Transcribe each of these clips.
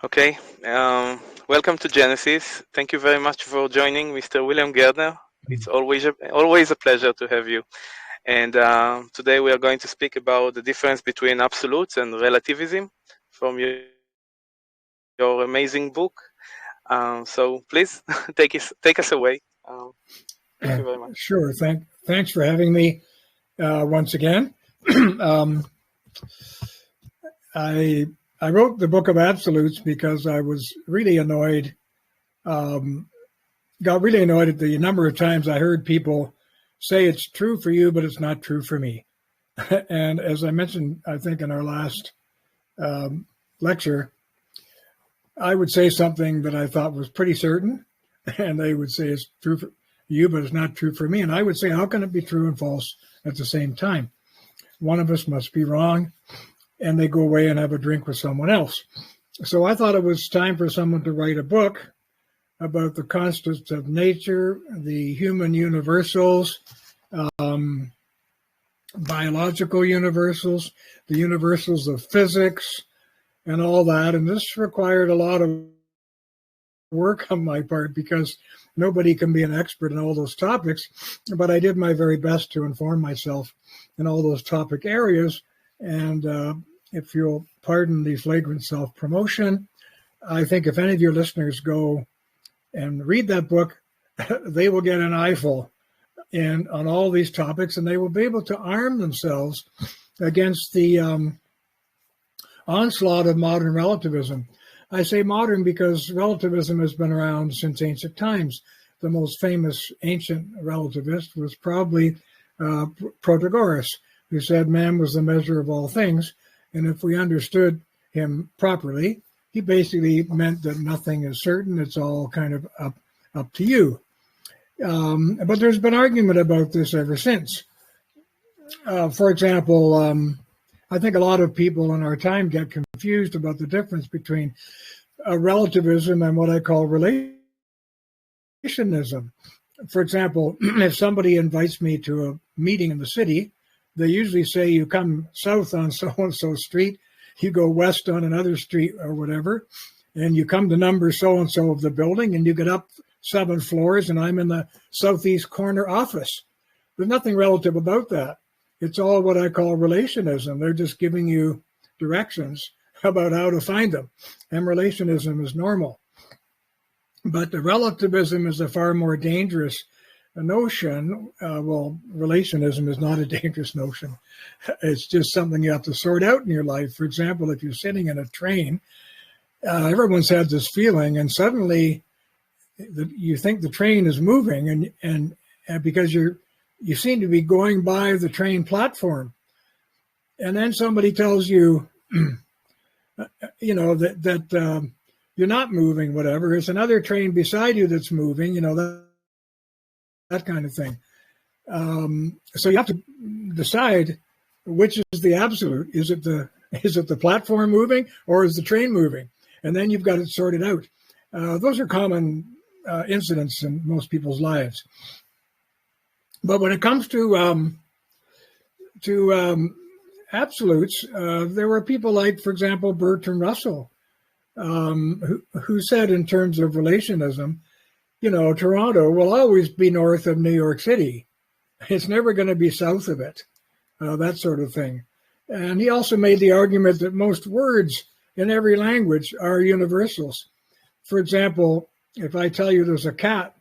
Okay, welcome to Genesis. Thank you very much for joining, Mr. William Gairdner. It's always a pleasure to have you. And today we are going to speak about the difference between absolutes and relativism from your amazing book. So please take us away. Thank you very much. Sure. Thanks for having me once again. I wrote the Book of Absolutes because I was really annoyed. Got really annoyed at the number of times I heard people say it's true for you, but it's not true for me. And as I mentioned, I think in our last lecture, I would say something that I thought was pretty certain, and they would say it's true for you, but it's not true for me. And I would say, how can it be true and false at the same time? One of us must be wrong, and they go away and have a drink with someone else. So I thought it was time for someone to write a book about the constants of nature, the human universals, biological universals, the universals of physics, and all that. And this required a lot of work on my part because nobody can be an expert in all those topics, but I did my very best to inform myself in all those topic areas. And if you'll pardon the flagrant self-promotion, I think if any of your listeners go and read that book, they will get an eyeful on all these topics, and they will be able to arm themselves against the onslaught of modern relativism. I say modern because relativism has been around since ancient times. The most famous ancient relativist was probably Protagoras, who said man was the measure of all things. And if we understood him properly, he basically meant that nothing is certain. It's all kind of up to you. But there's been argument about this ever since. For example, I think a lot of people in our time get confused about the difference between relativism and what I call relationism. For example, if somebody invites me to a meeting in the city, they usually say you come south on so-and-so street, you go west on another street or whatever, and you come to number so-and-so of the building, and you get up 7 floors, and I'm in the southeast corner office. There's nothing relative about that. It's all what I call relationism. They're just giving you directions about how to find them. And relationism is normal. But the relativism is a far more dangerous notion. Well, relationism is not a dangerous notion. It's just something you have to sort out in your life. For example, if you're sitting in a train, everyone's had this feeling, and suddenly you think the train is moving, and because you seem to be going by the train platform, and then somebody tells you, that you're not moving, whatever. It's another train beside you that's moving, that kind of thing. So you have to decide which is the absolute. Is it the platform moving, or is the train moving? And then you've got it sorted out. Those are common incidents in most people's lives. But when it comes to absolutes, there were people like, for example, Bertrand Russell, who said in terms of relationism, Toronto will always be north of New York City. It's never going to be south of it, that sort of thing. And he also made the argument that most words in every language are universals. For example, if I tell you there's a cat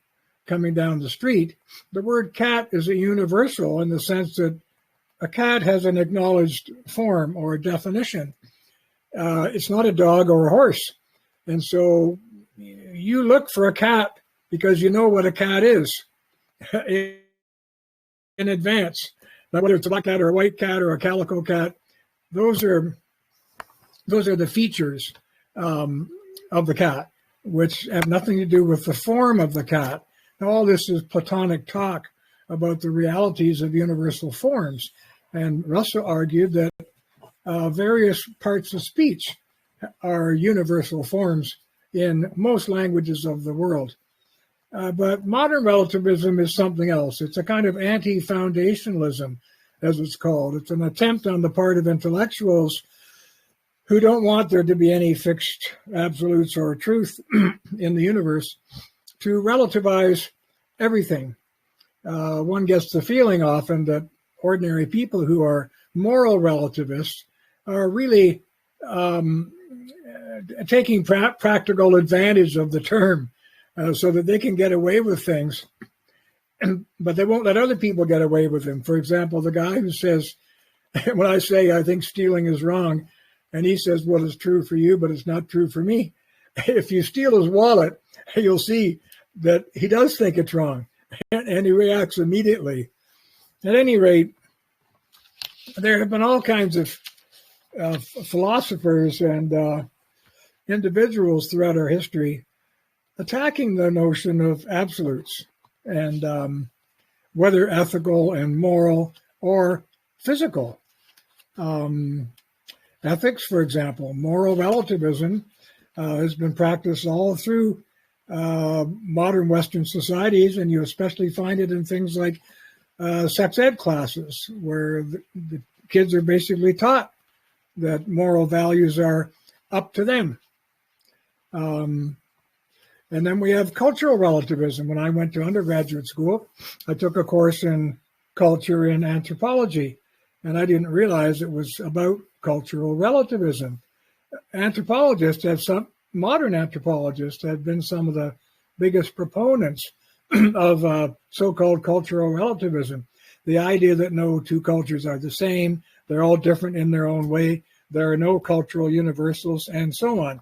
coming down the street, the word cat is a universal in the sense that a cat has an acknowledged form or definition. It's not a dog or a horse. And so you look for a cat because you know what a cat is in advance. Now, whether it's a black cat or a white cat or a calico cat, those are the features of the cat, which have nothing to do with the form of the cat. Now, all this is Platonic talk about the realities of universal forms. And Russell argued that various parts of speech are universal forms in most languages of the world. But modern relativism is something else. It's a kind of anti-foundationalism, as it's called. It's an attempt on the part of intellectuals who don't want there to be any fixed absolutes or truth in the universe, to relativize everything. One gets the feeling often that ordinary people who are moral relativists are really taking practical advantage of the term so that they can get away with things, but they won't let other people get away with them. For example, the guy who says, when I say I think stealing is wrong, and he says, well, it's true for you, but it's not true for me. If you steal his wallet, you'll see that he does think it's wrong, and he reacts immediately. At any rate, there have been all kinds of philosophers and individuals throughout our history attacking the notion of absolutes, and whether ethical and moral or physical. Ethics, for example, moral relativism has been practiced all through modern Western societies, and you especially find it in things like sex ed classes, where the kids are basically taught that moral values are up to them. And then we have cultural relativism. When I went to undergraduate school, I took a course in culture and anthropology, and I didn't realize it was about cultural relativism. Modern anthropologists have been some of the biggest proponents of so-called cultural relativism. The idea that no two cultures are the same, they're all different in their own way, there are no cultural universals, and so on.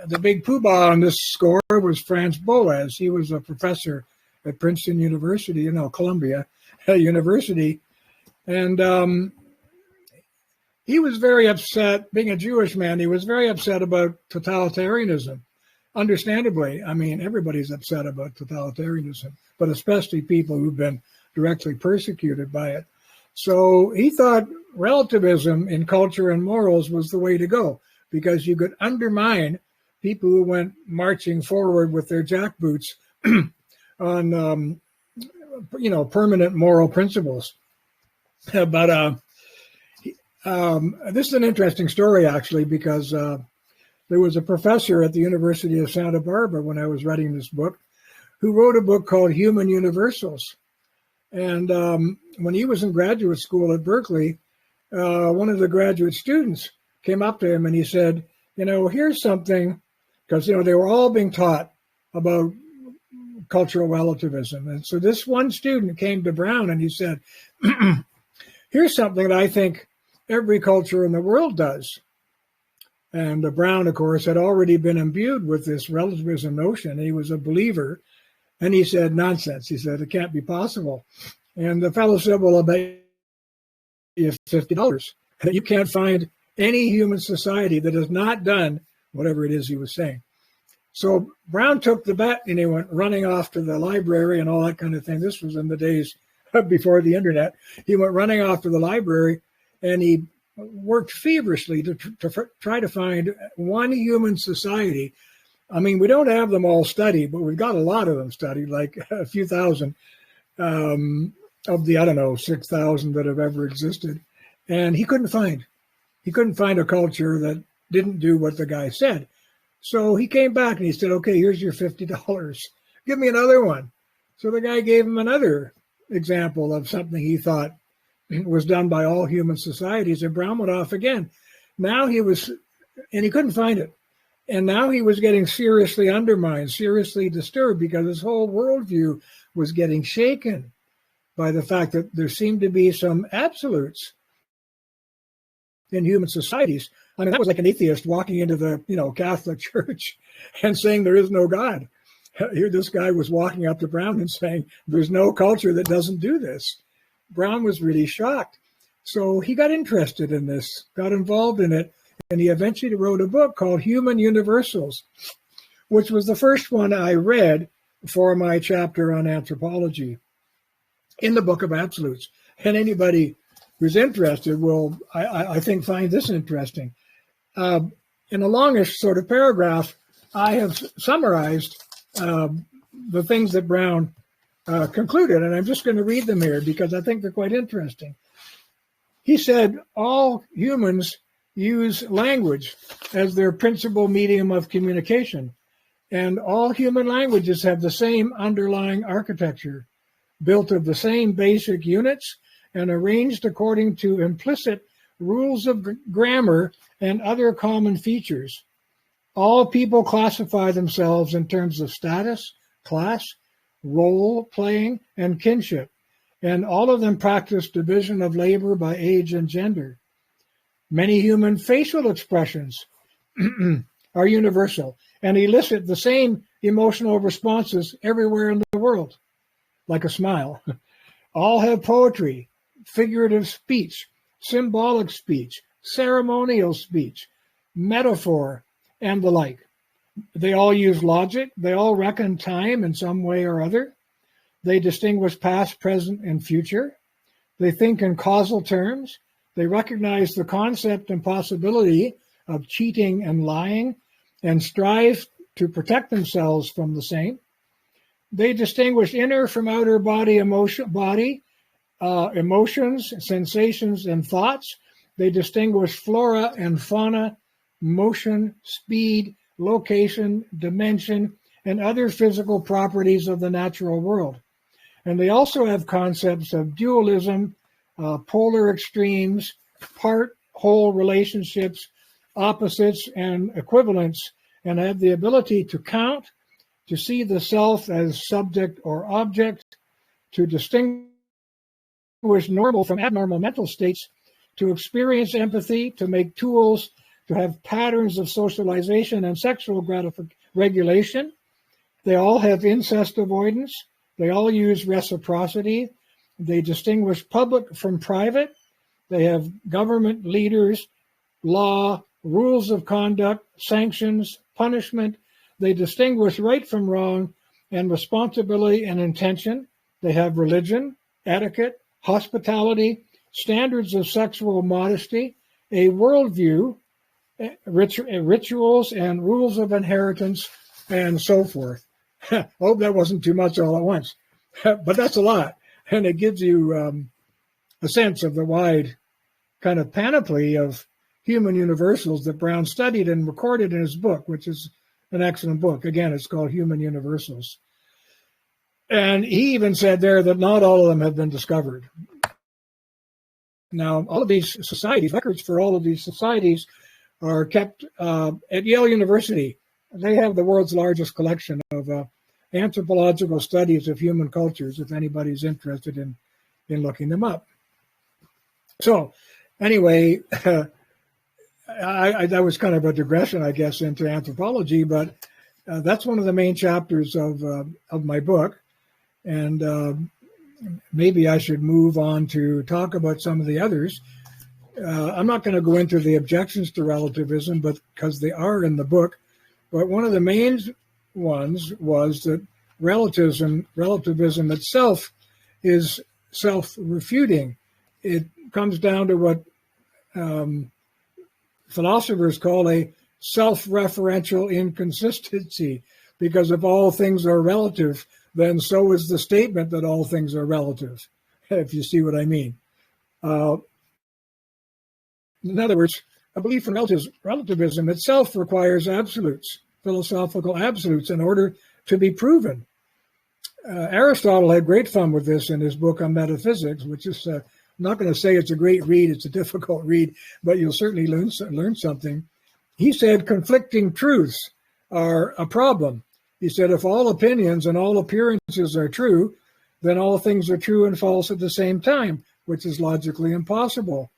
The big poobah on this score was Franz Boas. He was a professor at Princeton University, Columbia University. And he was very upset, being a Jewish man, he was very upset about totalitarianism. Understandably, I mean, everybody's upset about totalitarianism, but especially people who've been directly persecuted by it. So he thought relativism in culture and morals was the way to go, because you could undermine people who went marching forward with their jackboots on, permanent moral principles. But this is an interesting story, actually, because there was a professor at the University of Santa Barbara when I was writing this book who wrote a book called Human Universals. And when he was in graduate school at Berkeley, one of the graduate students came up to him and he said, here's something, because, they were all being taught about cultural relativism. And so this one student came to Brown and he said, here's something that I think every culture in the world does. And Brown, of course, had already been imbued with this relativism notion. He was a believer. And he said, nonsense. He said, it can't be possible. And the fellow said, well, I'll bet you $50. You can't find any human society that has not done whatever it is he was saying. So Brown took the bet and he went running off to the library and all that kind of thing. This was in the days before the internet. He went running off to the library and he worked feverishly to try to find one human society. I mean, we don't have them all studied, but we've got a lot of them studied, like a few thousand of the, 6,000 that have ever existed. And he couldn't find a culture that didn't do what the guy said. So he came back and he said, okay, here's your $50. Give me another one. So the guy gave him another example of something he thought was done by all human societies, and Brown went off again. Now he couldn't find it. And now he was getting seriously undermined, seriously disturbed, because his whole worldview was getting shaken by the fact that there seemed to be some absolutes in human societies. I mean, that was like an atheist walking into the, Catholic Church and saying there is no God. Here, this guy was walking up to Brown and saying, there's no culture that doesn't do this. Brown was really shocked. So he got interested in this, got involved in it, and he eventually wrote a book called Human Universals, which was the first one I read for my chapter on anthropology in the Book of Absolutes. And anybody who's interested will, I think, find this interesting. In a longish sort of paragraph, I have summarized the things that Brown concluded, and I'm just going to read them here because I think they're quite interesting. He said all humans use language as their principal medium of communication, and all human languages have the same underlying architecture, built of the same basic units and arranged according to implicit rules of grammar and other common features. All people classify themselves in terms of status, class, role playing, and kinship, and all of them practice division of labor by age and gender. Many human facial expressions are universal and elicit the same emotional responses everywhere in the world, like a smile. All have poetry, figurative speech, symbolic speech, ceremonial speech, metaphor, and the like. They all use logic. They all reckon time in some way or other. They distinguish past, present, and future. They think in causal terms. They recognize the concept and possibility of cheating and lying and strive to protect themselves from the same. They distinguish inner from outer body, emotions, sensations, and thoughts. They distinguish flora and fauna, motion, speed, location, dimension, and other physical properties of the natural world. And they also have concepts of dualism, polar extremes, part-whole relationships, opposites, and equivalents, and have the ability to count, to see the self as subject or object, to distinguish normal from abnormal mental states, to experience empathy, to make tools, to have patterns of socialization and sexual regulation. They all have incest avoidance. They all use reciprocity. They distinguish public from private. They have government leaders, law, rules of conduct, sanctions, punishment. They distinguish right from wrong and responsibility and intention. They have religion, etiquette, hospitality, standards of sexual modesty, a worldview, rituals and rules of inheritance, and so forth. Hope that wasn't too much all at once, but that's a lot. And it gives you a sense of the wide kind of panoply of human universals that Brown studied and recorded in his book, which is an excellent book. Again, it's called Human Universals. And he even said there that not all of them have been discovered. Now, all of these societies, records for all of these societies are kept at Yale University. They have the world's largest collection of anthropological studies of human cultures, if anybody's interested in looking them up. So anyway, that was kind of a digression, I guess, into anthropology, but that's one of the main chapters of my book. And maybe I should move on to talk about some of the others. I'm not going to go into the objections to relativism, but because they are in the book. But one of the main ones was that relativism itself is self-refuting. It comes down to what philosophers call a self-referential inconsistency, because if all things are relative, then so is the statement that all things are relative, if you see what I mean. In other words, a belief in relativism itself requires absolutes, philosophical absolutes, in order to be proven. Aristotle had great fun with this in his book on metaphysics, which is, I'm not going to say it's a great read, it's a difficult read, but you'll certainly learn something. He said conflicting truths are a problem. He said if all opinions and all appearances are true, then all things are true and false at the same time, which is logically impossible.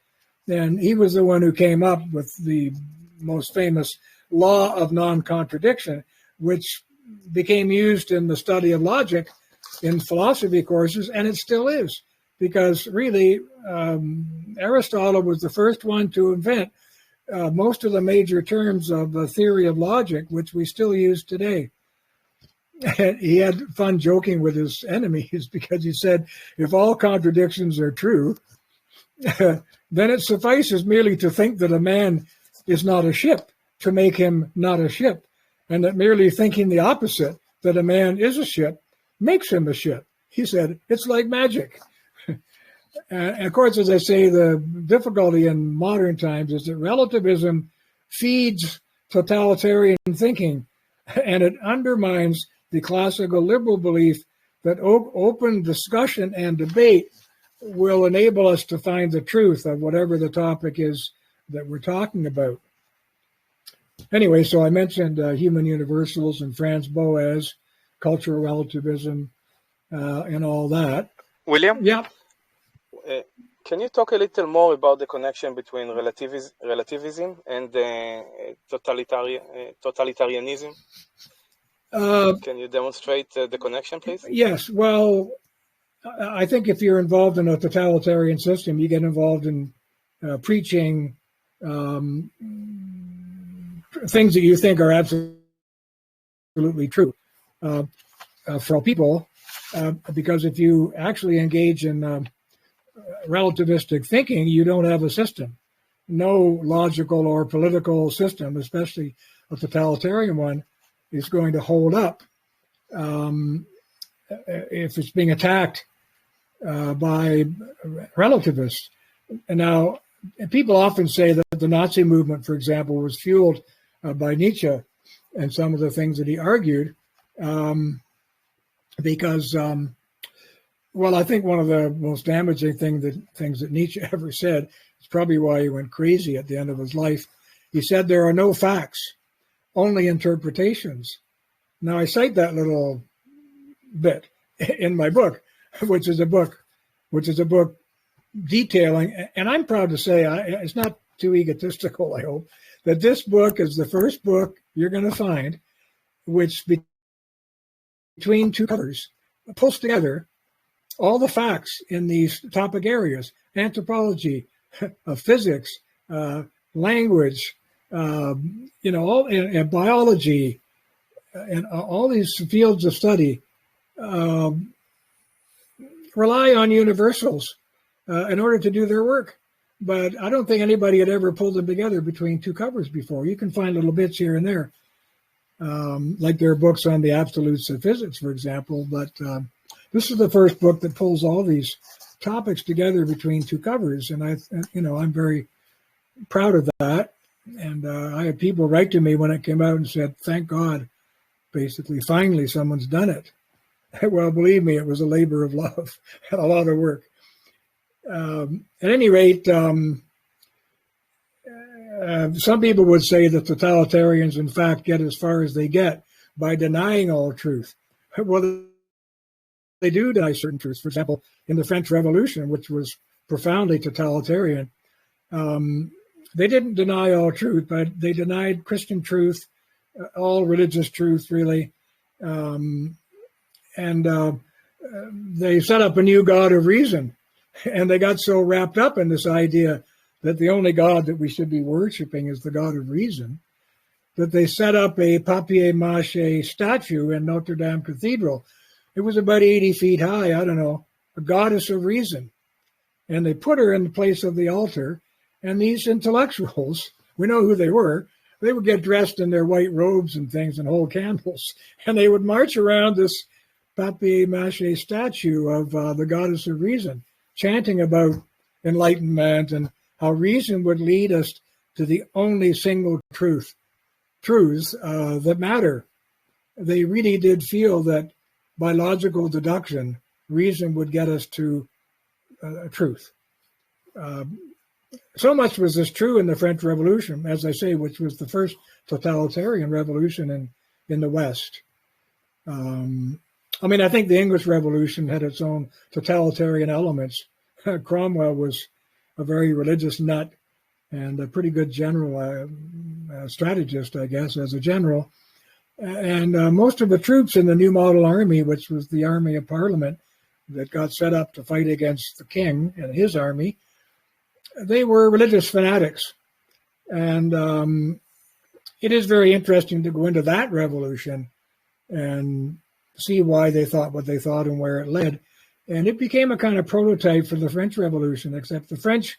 And he was the one who came up with the most famous law of non-contradiction, which became used in the study of logic in philosophy courses, and it still is, because really Aristotle was the first one to invent most of the major terms of the theory of logic, which we still use today. And he had fun joking with his enemies because he said, if all contradictions are true, then it suffices merely to think that a man is not a ship to make him not a ship, and that merely thinking the opposite, that a man is a ship, makes him a ship. He said, it's like magic. And of course, as I say, the difficulty in modern times is that relativism feeds totalitarian thinking, and it undermines the classical liberal belief that open discussion and debate will enable us to find the truth of whatever the topic is that we're talking about. Anyway, so I mentioned human universals and Franz Boas, cultural relativism, and all that. William? Yeah. Can you talk a little more about the connection between relativism and totalitarianism? Can you demonstrate the connection, please? Yes. Well, I think if you're involved in a totalitarian system, you get involved in preaching things that you think are absolutely true for people, because if you actually engage in relativistic thinking, you don't have a system. No logical or political system, especially a totalitarian one, is going to hold up if it's being attacked by relativists. And now, people often say that the Nazi movement, for example, was fueled by Nietzsche and some of the things that he argued, because, well, I think one of the most damaging things that Nietzsche ever said is probably why he went crazy at the end of his life. He said, "There are no facts, only interpretations." Now, I cite that little bit in my book, which is a book detailing, and I'm proud to say, it's not too egotistical, I hope, that this book is the first book you're going to find which, between two covers, pulls together all the facts in these topic areas: anthropology, physics, language, all and biology, and all these fields of study rely on universals in order to do their work. But I don't think anybody had ever pulled them together between two covers before. You can find little bits here and there, like there are books on the absolutes of physics, for example. But this is the first book that pulls all these topics together between two covers, and I'm very proud of that. And I had people write to me when it came out and said, "Thank God, basically, finally someone's done it." Well, believe me, it was a labor of love and a lot of work. At any rate, some people would say that totalitarians, in fact, get as far as they get by denying all truth. Well, they do deny certain truths. For example, in the French Revolution, which was profoundly totalitarian, they didn't deny all truth, but they denied Christian truth, all religious truth, really. And they set up a new God of reason. And they got so wrapped up in this idea that the only God that we should be worshiping is the God of reason, that they set up a papier-mâché statue in Notre Dame Cathedral. It was about 80 feet high, I don't know, a goddess of reason. And they put her in the place of the altar. And these intellectuals, we know who they would get dressed in their white robes and things and hold candles. And they would march around this papier-mâché statue of the goddess of reason, chanting about enlightenment and how reason would lead us to the only single truths that matter. They really did feel that by logical deduction, reason would get us to truth. So much was this true in the French Revolution, as I say, which was the first totalitarian revolution in the West. I think the English Revolution had its own totalitarian elements. Cromwell was a very religious nut and a pretty good general, strategist, I guess, as a general. And most of the troops in the New Model Army, which was the army of Parliament that got set up to fight against the king and his army, they were religious fanatics. And it is very interesting to go into that revolution and see why they thought what they thought and where it led. And it became a kind of prototype for the French Revolution, except the French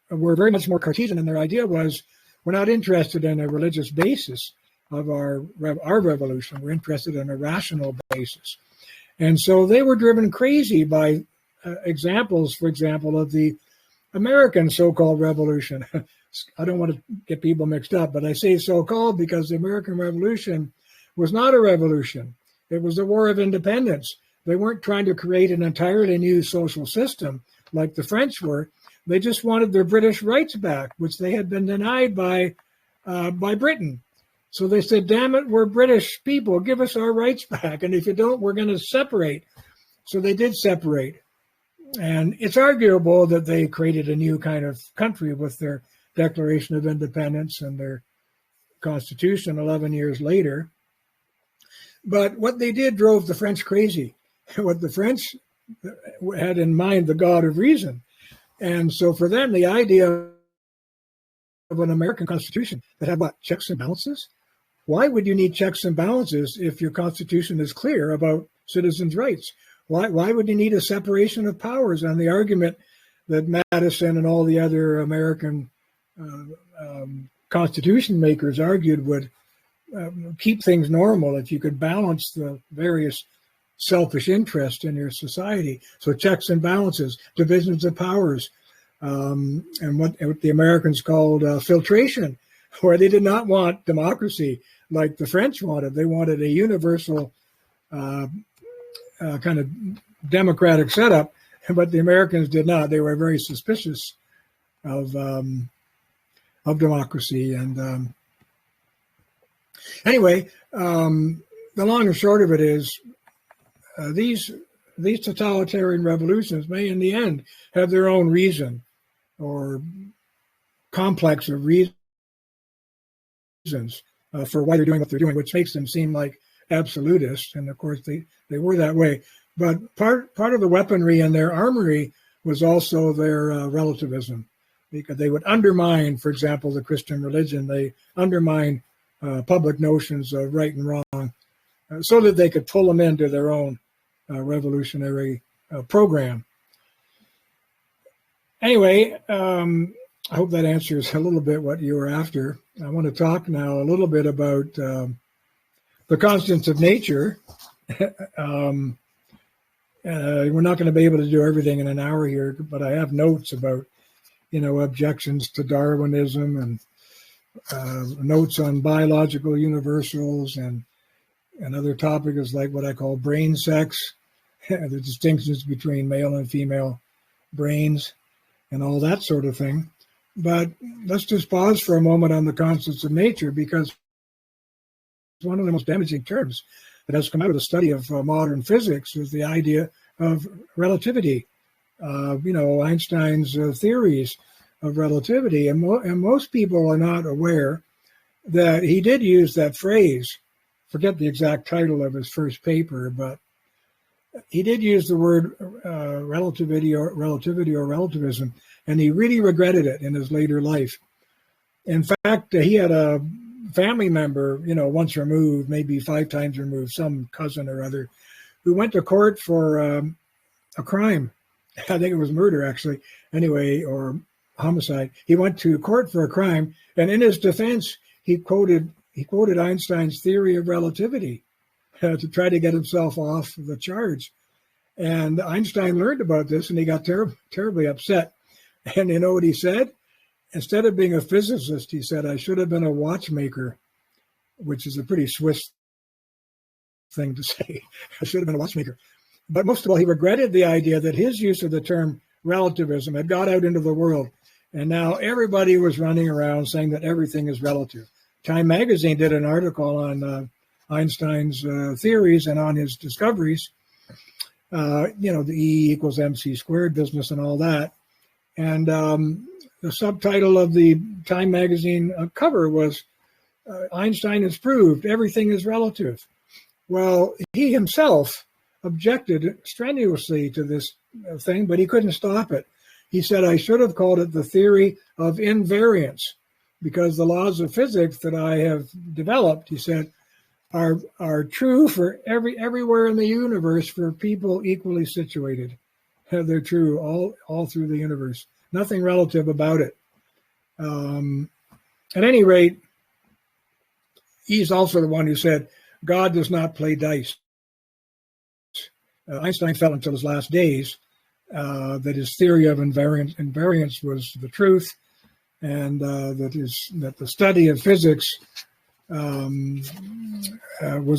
were very much more Cartesian, and their idea was, we're not interested in a religious basis of our revolution. We're interested in a rational basis. And so they were driven crazy by examples, for example, of the American so-called revolution. I don't want to get people mixed up, but I say so-called because the American Revolution was not a revolution. It was a war of independence. They weren't trying to create an entirely new social system like the French were. They just wanted their British rights back, which they had been denied by Britain. So they said, damn it, we're British people, give us our rights back. And if you don't, we're going to separate. So they did separate. And it's arguable that they created a new kind of country with their Declaration of Independence and their Constitution 11 years later. But what they did drove the French crazy. What the French had in mind, the God of reason. And so for them, the idea of an American Constitution that had what, checks and balances? Why would you need checks and balances if your Constitution is clear about citizens' rights? Why would you need a separation of powers on the argument that Madison and all the other American Constitution makers argued would keep things normal if you could balance the various selfish interests in your society? So checks and balances, divisions of powers, and what the Americans called filtration, where they did not want democracy like the French wanted. They wanted a universal kind of democratic setup, but the Americans did not. They were very suspicious of democracy. And anyway, the long and short of it is these totalitarian revolutions may in the end have their own reason or complex of reasons for why they're doing what they're doing, which makes them seem like absolutists. And of course they were that way. But part of the weaponry in their armory was also their relativism, because they would undermine, for example, the Christian religion. They undermine public notions of right and wrong so that they could pull them into their own revolutionary program. Anyway, I hope that answers a little bit what you were after. I want to talk now a little bit about the constants of nature. We're not going to be able to do everything in an hour here, but I have notes about, objections to Darwinism and notes on biological universals and other topics like what I call brain sex, the distinctions between male and female brains and all that sort of thing. But let's just pause for a moment on the constants of nature, because one of the most damaging terms that has come out of the study of modern physics is the idea of relativity. Einstein's theories of relativity. And most people are not aware that he did use that phrase. Forget the exact title of his first paper, but he did use the word relativity or relativism, and he really regretted it in his later life. In fact, he had a family member, once removed, maybe 5 times removed, some cousin or other, who went to court for a crime. I think it was murder, actually. Anyway, or homicide. He went to court for a crime, and in his defense, he quoted Einstein's theory of relativity to try to get himself off the charge. And Einstein learned about this, and he got terribly upset. And you know what he said? Instead of being a physicist, he said, I should have been a watchmaker, which is a pretty Swiss thing to say. I should have been a watchmaker. But most of all, he regretted the idea that his use of the term relativism had got out into the world. And now everybody was running around saying that everything is relative. Time magazine did an article on Einstein's theories and on his discoveries, the E equals MC squared business and all that. And the subtitle of the Time magazine cover was, Einstein has proved everything is relative. Well, he himself objected strenuously to this thing, but he couldn't stop it. He said, I should have called it the theory of invariance, because the laws of physics that I have developed, he said, are true for everywhere in the universe for people equally situated. They're true all through the universe. Nothing relative about it. At any rate, he's also the one who said, God does not play dice. Einstein felt until his last days that his theory of invariance was the truth, and that the study of physics was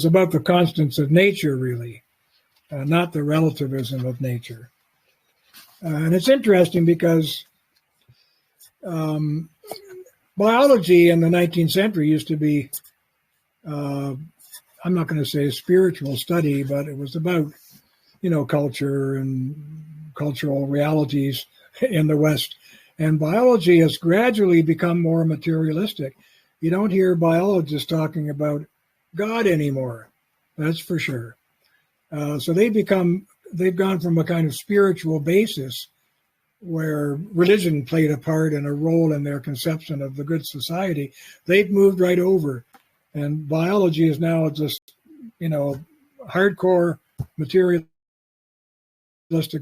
about the constants of nature, really, not the relativism of nature. And it's interesting because biology in the 19th century used to be, I'm not going to say a spiritual study, but it was about, culture and cultural realities in the West. And biology has gradually become more materialistic. You don't hear biologists talking about God anymore. That's for sure. So they've gone from a kind of spiritual basis where religion played a part and a role in their conception of the good society. They've moved right over, and biology is now just, hardcore materialistic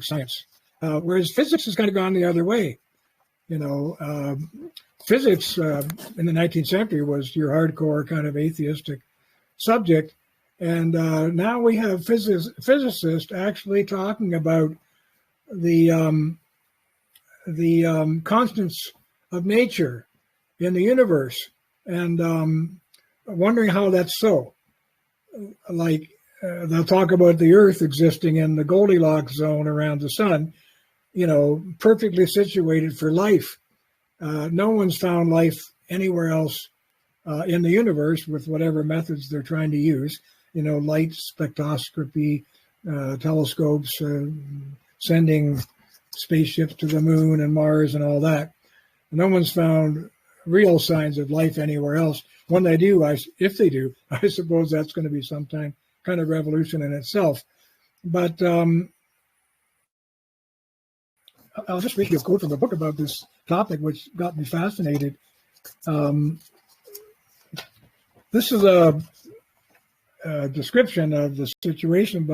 science. Whereas physics has kind of gone the other way. Physics in the 19th century was your hardcore kind of atheistic subject. And now we have physicists actually talking about the constants of nature in the universe, and wondering how that's so. Like they'll talk about the Earth existing in the Goldilocks zone around the sun, perfectly situated for life. No one's found life anywhere else in the universe with whatever methods they're trying to use. Light spectroscopy, telescopes, sending spaceships to the moon and Mars and all that. No one's found real signs of life anywhere else. When they do, if they do, I suppose that's going to be some kind of revolution in itself. But I'll just read you a quote from a book about this topic, which got me fascinated. This is a description of the situation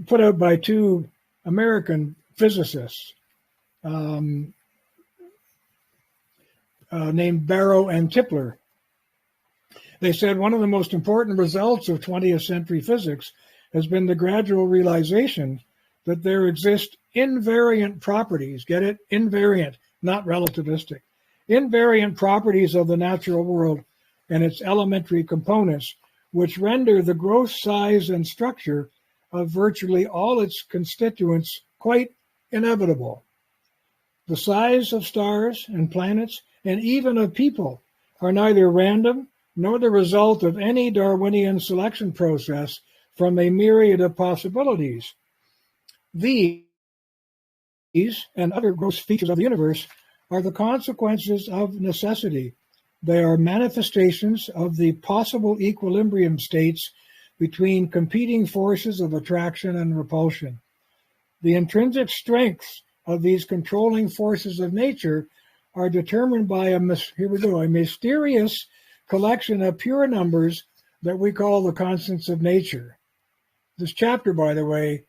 put out by two American physicists named Barrow and Tipler. They said one of the most important results of 20th century physics has been the gradual realization that there exist invariant properties, get it? Invariant, not relativistic. Invariant properties of the natural world and its elementary components, which render the growth, size, and structure of virtually all its constituents quite inevitable. The size of stars and planets, and even of people, are neither random nor the result of any Darwinian selection process from a myriad of possibilities. These and other gross features of the universe are the consequences of necessity. They are manifestations of the possible equilibrium states between competing forces of attraction and repulsion. The intrinsic strengths of these controlling forces of nature are determined by a mysterious collection of pure numbers that we call the constants of nature. This chapter, by the way,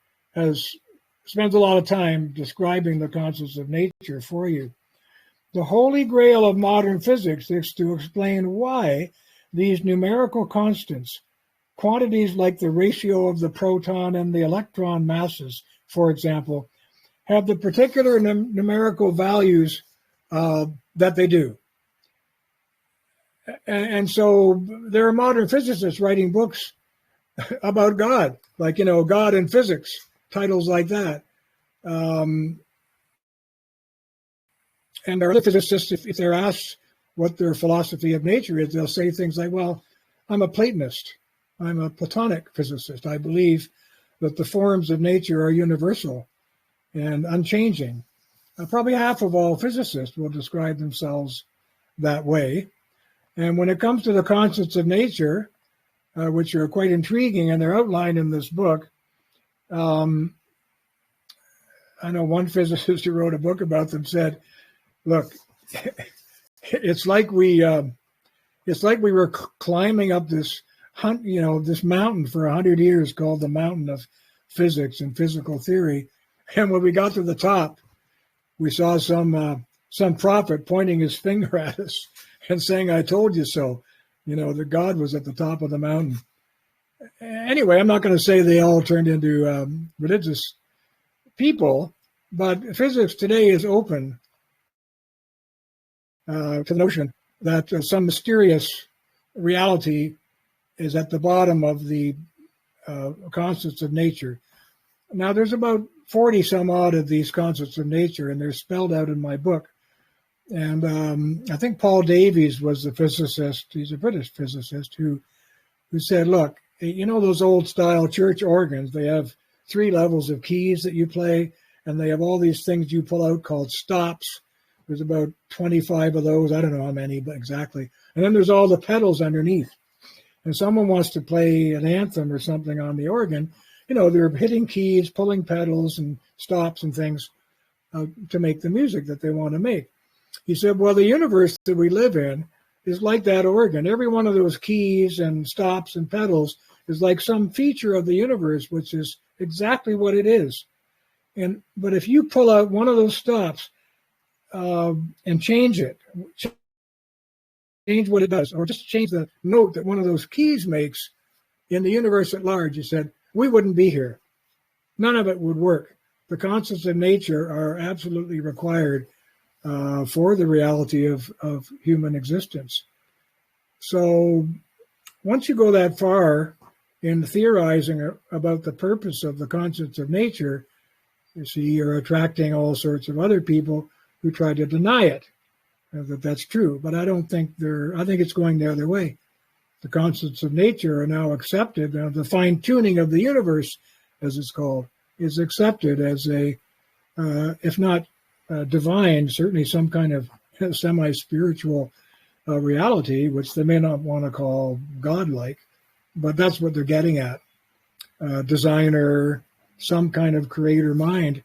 spends a lot of time describing the constants of nature for you. The holy grail of modern physics is to explain why these numerical constants, quantities like the ratio of the proton and the electron masses, for example, have the particular numerical values that they do. And so there are modern physicists writing books about God, like, God in physics, titles like that. And there are other physicists, if they're asked what their philosophy of nature is, they'll say things like, well, I'm a Platonist. I'm a Platonic physicist. I believe that the forms of nature are universal and unchanging. Probably half of all physicists will describe themselves that way. And when it comes to the constants of nature, which are quite intriguing, and they're outlined in this book, I know one physicist who wrote a book about them said, look, it's like we were climbing up this mountain for 100 years called the mountain of physics and physical theory. And when we got to the top, we saw some prophet pointing his finger at us and saying, I told you so, that God was at the top of the mountain. Anyway, I'm not going to say they all turned into religious people, but physics today is open to the notion that some mysterious reality is at the bottom of the constants of nature. Now, there's about 40 some odd of these constants of nature, and they're spelled out in my book. And I think Paul Davies was the physicist, he's a British physicist, who said, look, you know those old style church organs, they have 3 levels of keys that you play, and they have all these things you pull out called stops. There's about 25 of those. I don't know how many but exactly. And then there's all the pedals underneath. And someone wants to play an anthem or something on the organ, you know, they're hitting keys, pulling pedals and stops and things to make the music that they want to make. He said, well, the universe that we live in is like that organ. Every one of those keys and stops and pedals is like some feature of the universe, which is exactly what it is. But if you pull out one of those stops and change it, change what it does, or just change the note that one of those keys makes in the universe at large, he said, we wouldn't be here. None of it would work. The constants of nature are absolutely required for the reality of human existence. So once you go that far in theorizing about the purpose of the constants of nature, you see, you're attracting all sorts of other people who try to deny it, that that's true. But I don't think I think it's going the other way. The constants of nature are now accepted. The fine-tuning of the universe, as it's called, is accepted as a, if not divine, certainly some kind of semi-spiritual reality, which they may not want to call godlike, but that's what they're getting at. Designer, some kind of creator mind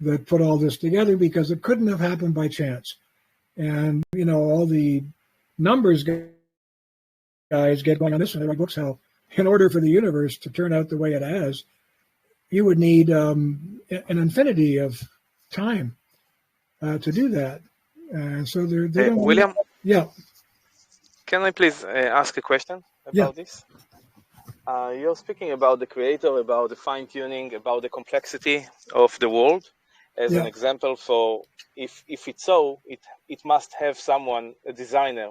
that put all this together, because it couldn't have happened by chance. And, you know, all the numbers guys get going on this, and they write books how, in order for the universe to turn out the way it has, you would need an infinity of time to do that. So they don't. William, Yeah. can I please ask a question about this? You're speaking about the creator, about the fine-tuning, about the complexity of the world as an example for if it's so, it must have someone, a designer.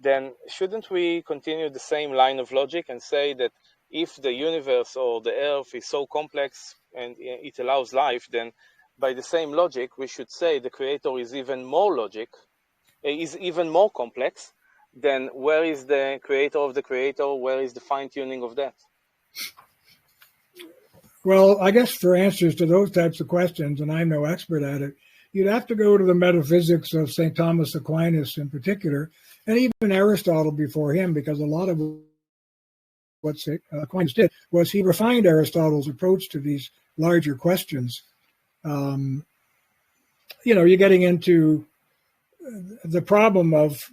Then shouldn't we continue the same line of logic and say that if the universe or the earth is so complex and it allows life, then by the same logic, we should say the creator is even more complex, then where is the creator of the creator? Where is the fine-tuning of that? Well, I guess for answers to those types of questions, and I'm no expert at it, you'd have to go to the metaphysics of St. Thomas Aquinas in particular, and even Aristotle before him, because a lot of what Aquinas did was he refined Aristotle's approach to these larger questions. You know, you're getting into the problem of,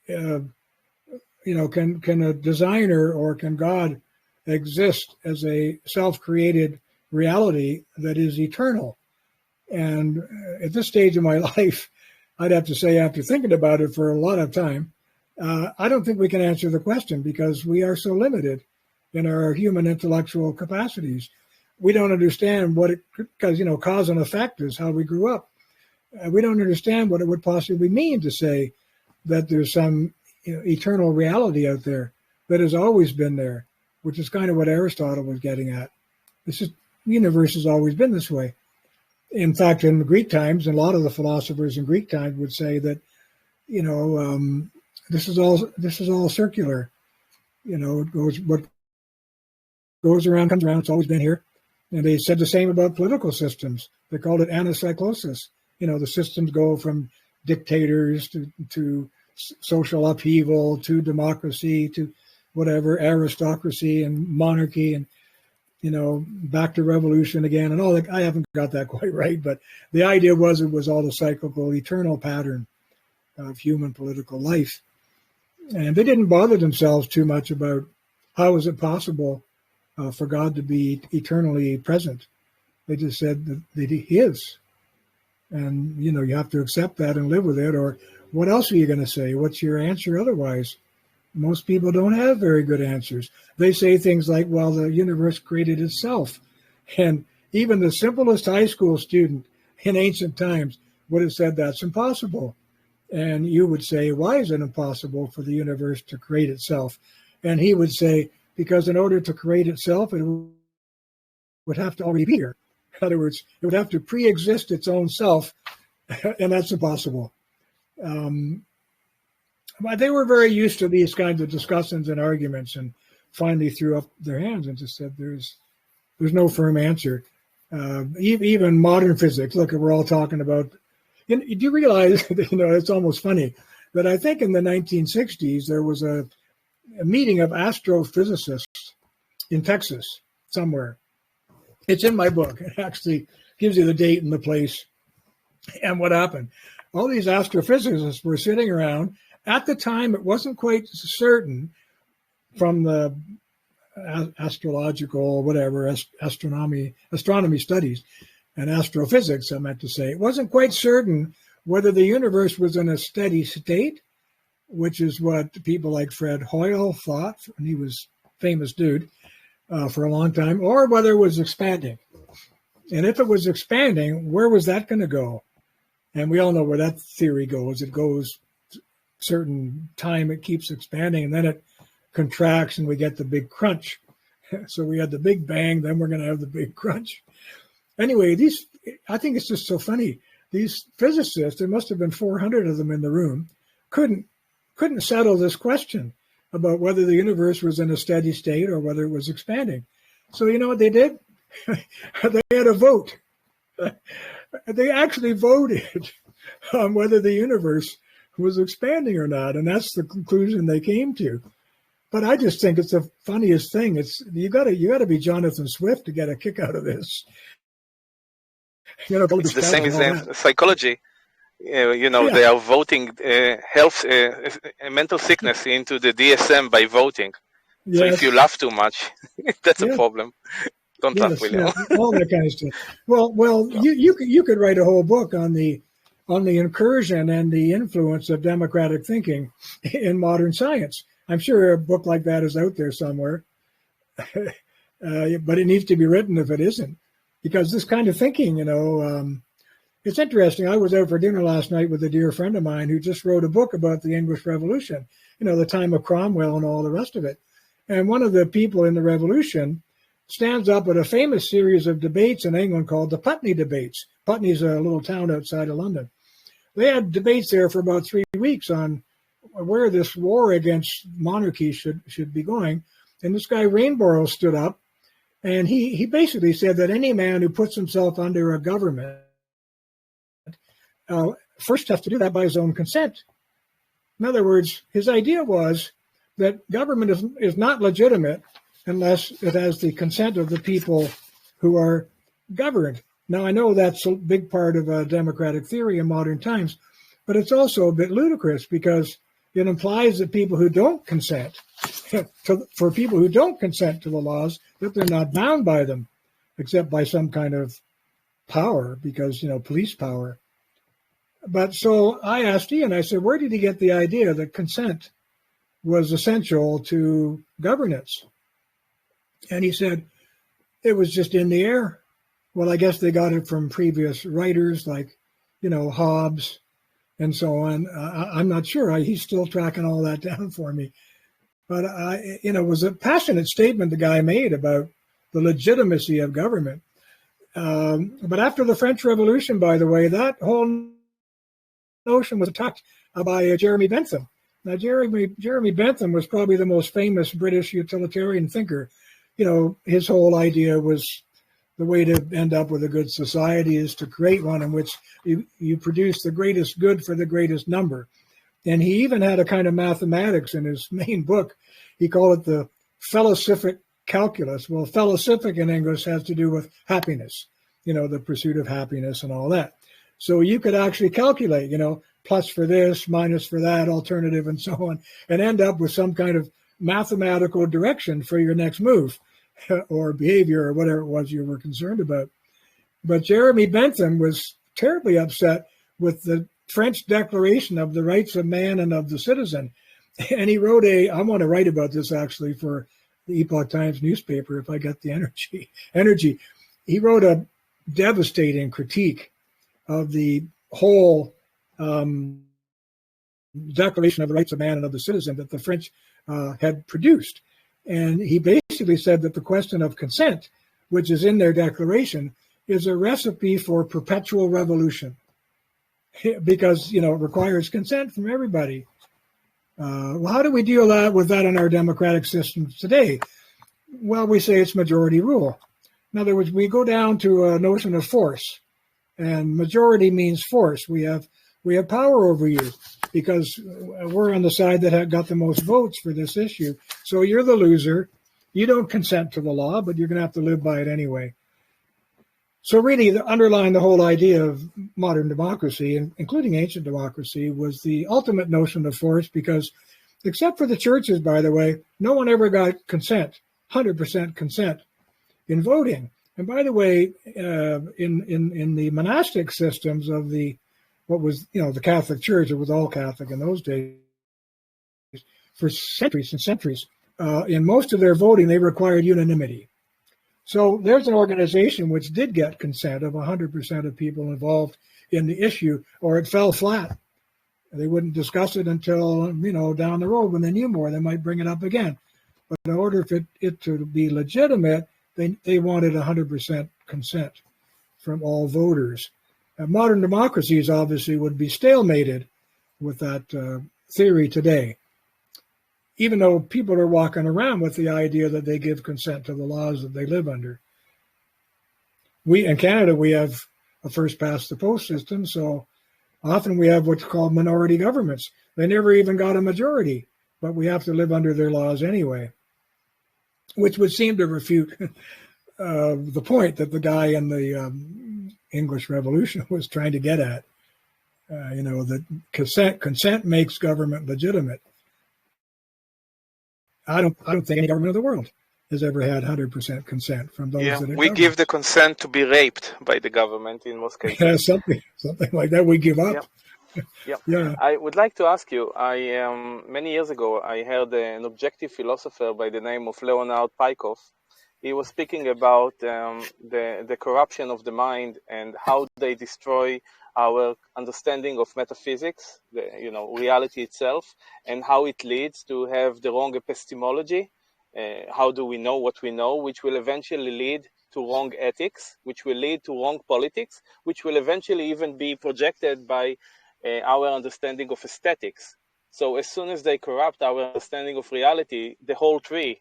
you know, can a designer or can God exist as a self-created reality that is eternal? And at this stage of my life, I'd have to say, after thinking about it for a lot of time, I don't think we can answer the question, because we are so limited in our human intellectual capacities. We don't understand what it, because, you know, cause and effect is how we grew up. We don't understand what it would possibly mean to say that there's some, you know, eternal reality out there that has always been there, which is kind of what Aristotle was getting at. The universe has always been this way. In fact, in the Greek times, and a lot of the philosophers in Greek times would say that, you know, this is all circular. You know, what goes around comes around. It's always been here. And they said the same about political systems. They called it anacyclosis. You know, the systems go from dictators to social upheaval to democracy to whatever, aristocracy and monarchy, and, you know, back to revolution again and all that. I haven't got that quite right, but the idea was it was all a cyclical, eternal pattern of human political life. And they didn't bother themselves too much about how is it possible for God to be eternally present. They just said that he is. And, you know, you have to accept that and live with it, or what else are you going to say? What's your answer otherwise? Most people don't have very good answers. They say things like, well, the universe created itself. And even the simplest high school student in ancient times would have said that's impossible. And you would say, why is it impossible for the universe to create itself? And he would say, because in order to create itself, it would have to already be here. In other words, it would have to pre-exist its own self, and that's impossible. But they were very used to these kinds of discussions and arguments, and finally threw up their hands and just said, there's no firm answer. Even modern physics, look, we're all talking about, do you realize, it's almost funny, that I think in the 1960s, there was a meeting of astrophysicists in Texas somewhere. It's in my book. It actually gives you the date and the place and what happened. All these astrophysicists were sitting around. At the time, it wasn't quite certain from the astrological, whatever, astronomy studies and astrophysics, I meant to say. It wasn't quite certain whether the universe was in a steady state, which is what people like Fred Hoyle thought, and he was a famous dude for a long time, or whether it was expanding. And if it was expanding, where was that going to go? And we all know where that theory goes. It goes certain time, it keeps expanding, and then it contracts and we get the big crunch. So we had the big bang, then we're going to have the big crunch. Anyway, I think it's just so funny. These physicists, there must have been 400 of them in the room, couldn't settle this question about whether the universe was in a steady state or whether it was expanding. So you know what they did? They had a vote. They actually voted on whether the universe was expanding or not, and that's the conclusion they came to. But I just think it's the funniest thing. It's you got to be Jonathan Swift to get a kick out of this. It's the same as in psychology. They are voting health, mental sickness into the DSM by voting. Yes. So if you laugh too much, that's a problem. Don't laugh, William. All that kind of stuff. Well, you could write a whole book on the incursion and the influence of democratic thinking in modern science. I'm sure a book like that is out there somewhere, but it needs to be written if it isn't, because this kind of thinking, it's interesting. I was out for dinner last night with a dear friend of mine who just wrote a book about the English Revolution, the time of Cromwell and all the rest of it. And one of the people in the Revolution stands up at a famous series of debates in England called the Putney debates. Putney's a little town outside of London. They had debates there for about 3 weeks on where this war against monarchy should be going. And this guy Rainborough stood up, and he basically said that any man who puts himself under a government first has to do that by his own consent. In other words, his idea was that government is not legitimate unless it has the consent of the people who are governed. Now, I know that's a big part of a democratic theory in modern times, but it's also a bit ludicrous because it implies that people who don't consent, for people who don't consent to the laws, that they're not bound by them, except by some kind of power, because, police power. But so I asked Ian, I said, where did he get the idea that consent was essential to governance? And he said, it was just in the air. Well, I guess they got it from previous writers like, Hobbes and so on. I'm not sure. He's still tracking all that down for me. But, it was a passionate statement the guy made about the legitimacy of government. But after the French Revolution, by the way, that whole notion was attacked by Jeremy Bentham. Now, Jeremy Bentham was probably the most famous British utilitarian thinker. His whole idea was the way to end up with a good society is to create one in which you produce the greatest good for the greatest number. And he even had a kind of mathematics in his main book. He called it the philosophic calculus. Well, philosophic in English has to do with happiness, the pursuit of happiness and all that. So you could actually calculate, plus for this, minus for that, alternative, and so on, and end up with some kind of mathematical direction for your next move or behavior or whatever it was you were concerned about. But Jeremy Bentham was terribly upset with the French Declaration of the Rights of Man and of the Citizen. And he wrote I want to write about this actually for the Epoch Times newspaper if I get the energy. He wrote a devastating critique of the whole Declaration of the Rights of Man and of the Citizen that the French had produced. And he basically said that the question of consent, which is in their declaration, is a recipe for perpetual revolution because, it requires consent from everybody. Well, how do we deal with that in our democratic systems today? Well, we say it's majority rule. In other words, we go down to a notion of force, and majority means force. We have power over you because we're on the side that got the most votes for this issue. So you're the loser. You don't consent to the law, but you're going to have to live by it anyway. So really, underlying the whole idea of modern democracy, including ancient democracy, was the ultimate notion of force because, except for the churches, by the way, no one ever got consent, 100% consent in voting. And by the way, in the monastic systems of what was, the Catholic Church, it was all Catholic in those days, for centuries and centuries, in most of their voting, they required unanimity. So there's an organization which did get consent of 100% of people involved in the issue, or it fell flat. They wouldn't discuss it until, down the road when they knew more, they might bring it up again. But in order for it to be legitimate, they wanted 100% consent from all voters. Modern democracies obviously would be stalemated with that theory today, even though people are walking around with the idea that they give consent to the laws that they live under. In Canada, we have a first past the post system, so often we have what's called minority governments. They never even got a majority, but we have to live under their laws anyway, which would seem to refute the point that the guy in the English Revolution was trying to get at. That consent makes government legitimate. I don't think any government in the world has ever had 100% consent from those that it we governs. give the consent to be raped by the government in most cases. Yeah, something like that. We give up. Yeah. I would like to ask you. Many years ago, I heard an objective philosopher by the name of Leonard Peikoff. He was speaking about the corruption of the mind and how they destroy our understanding of metaphysics, reality itself, and how it leads to have the wrong epistemology. How do we know what we know, which will eventually lead to wrong ethics, which will lead to wrong politics, which will eventually even be projected by our understanding of aesthetics. So as soon as they corrupt our understanding of reality, the whole tree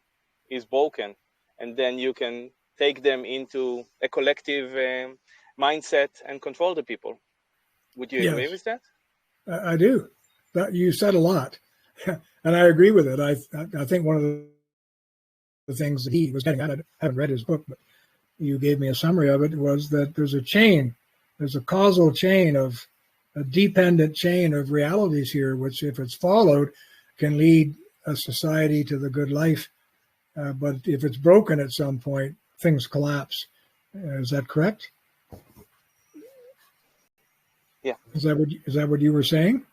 is broken. And then you can take them into a collective mindset and control the people. Would you agree with that? I do. You said a lot, and I agree with it. I think one of the things that he was getting at, I haven't read his book, but you gave me a summary of it, was that there's a causal chain a dependent chain of realities here, which if it's followed, can lead a society to the good life. But if it's broken at some point, things collapse. Is that correct? Yeah. Is that what you were saying?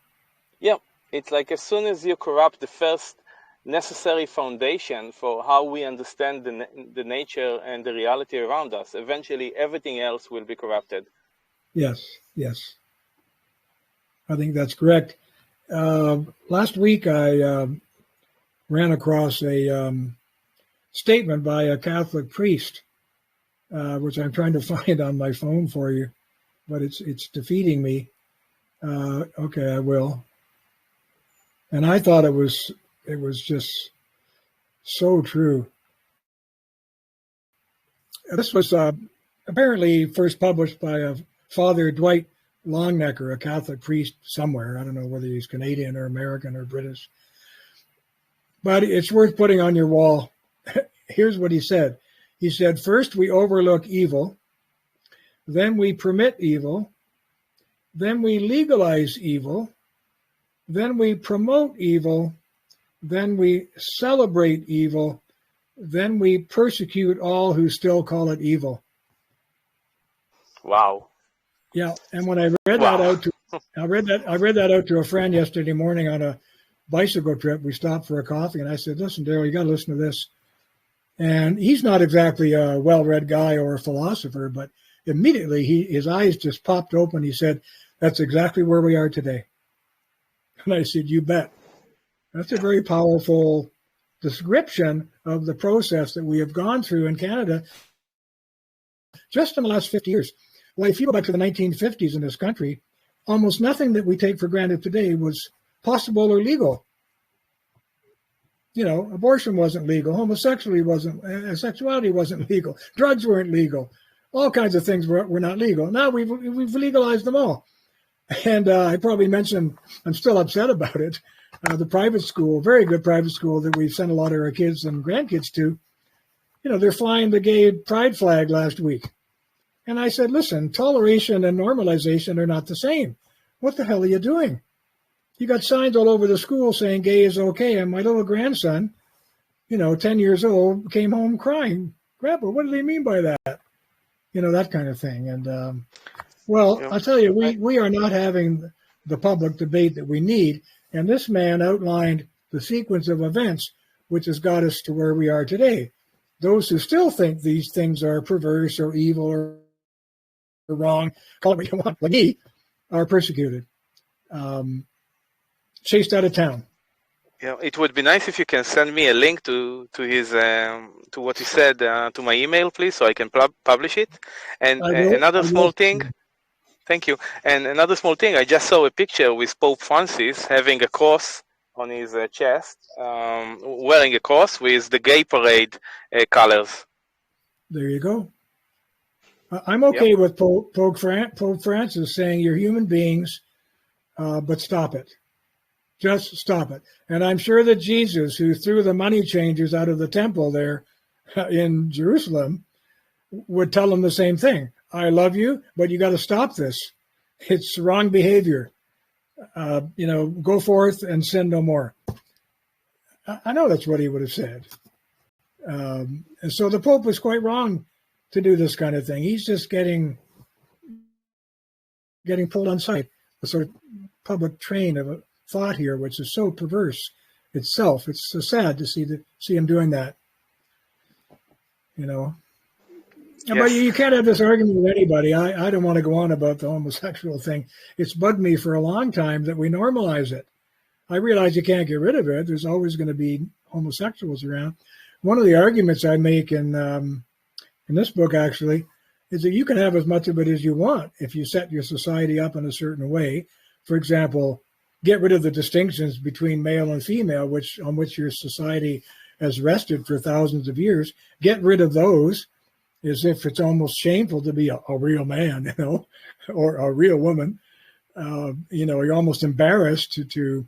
Yeah. It's like as soon as you corrupt the first necessary foundation for how we understand the nature and the reality around us, eventually everything else will be corrupted. Yes. I think that's correct. Last week I ran across a statement by a Catholic priest, which I'm trying to find on my phone for you, but it's defeating me. Okay, I will. And I thought it was just so true. This was apparently first published by a Father Dwight Longnecker, a Catholic priest somewhere. I don't know whether he's Canadian or American or British, but it's worth putting on your wall. Here's what he said. He said, first we overlook evil, then we permit evil, then we legalize evil, then we promote evil, then we celebrate evil, then we persecute all who still call it evil. Wow. Yeah, and when I read that out to I read that out to a friend yesterday morning on a bicycle trip, we stopped for a coffee, and I said, listen, Daryl, you got to listen to this. And he's not exactly a well-read guy or a philosopher, but immediately his eyes just popped open. He said, that's exactly where we are today. And I said, you bet. That's a very powerful description of the process that we have gone through in Canada just in the last 50 years. Well, if you go back to the 1950s in this country, almost nothing that we take for granted today was possible or legal. You know, abortion wasn't legal, sexuality wasn't legal, drugs weren't legal, all kinds of things were not legal. Now we've legalized them all. And I probably mentioned, I'm still upset about it, the private school, very good private school that we've sent a lot of our kids and grandkids to, you know, they're flying the gay pride flag last week. And I said, listen, toleration and normalization are not the same. What the hell are you doing? You got signs all over the school saying gay is okay. And my little grandson, you know, 10 years old, came home crying. Grandpa, what do they mean by that? You know, that kind of thing. And, well, I'll tell you, we are not having the public debate that we need. And this man outlined the sequence of events which has got us to where we are today. Those who still think these things are perverse or evil or wrong, call it what you want, like me, are persecuted. Chased out of town. Yeah, it would be nice if you can send me a link to his to what he said to my email, please, so I can publish it. And another small thing, thank you. And another small thing, I just saw a picture with Pope Francis having a cross on his chest, wearing a cross with the gay parade colors. There you go. I'm okay with Pope Francis saying you're human beings, but stop it. Just stop it. And I'm sure that Jesus, who threw the money changers out of the temple there in Jerusalem, would tell them the same thing. I love you, but you got to stop this. It's wrong behavior. You know, go forth and sin no more. I know that's what he would have said. And so the Pope was quite wrong to do this kind of thing. He's just getting pulled on sight, a sort of public train of a thought here, which is so perverse itself. It's so sad to see him doing that. You know, yes. But you can't have this argument with anybody. I don't want to go on about the homosexual thing. It's bugged me for a long time that we normalize it. I realize you can't get rid of it. There's always going to be homosexuals around. One of the arguments I make in this book actually is that you can have as much of it as you want if you set your society up in a certain way. For example, get rid of the distinctions between male and female, on which your society has rested for thousands of years. Get rid of those, as if it's almost shameful to be a real man, you know, or a real woman. You know, you're almost embarrassed to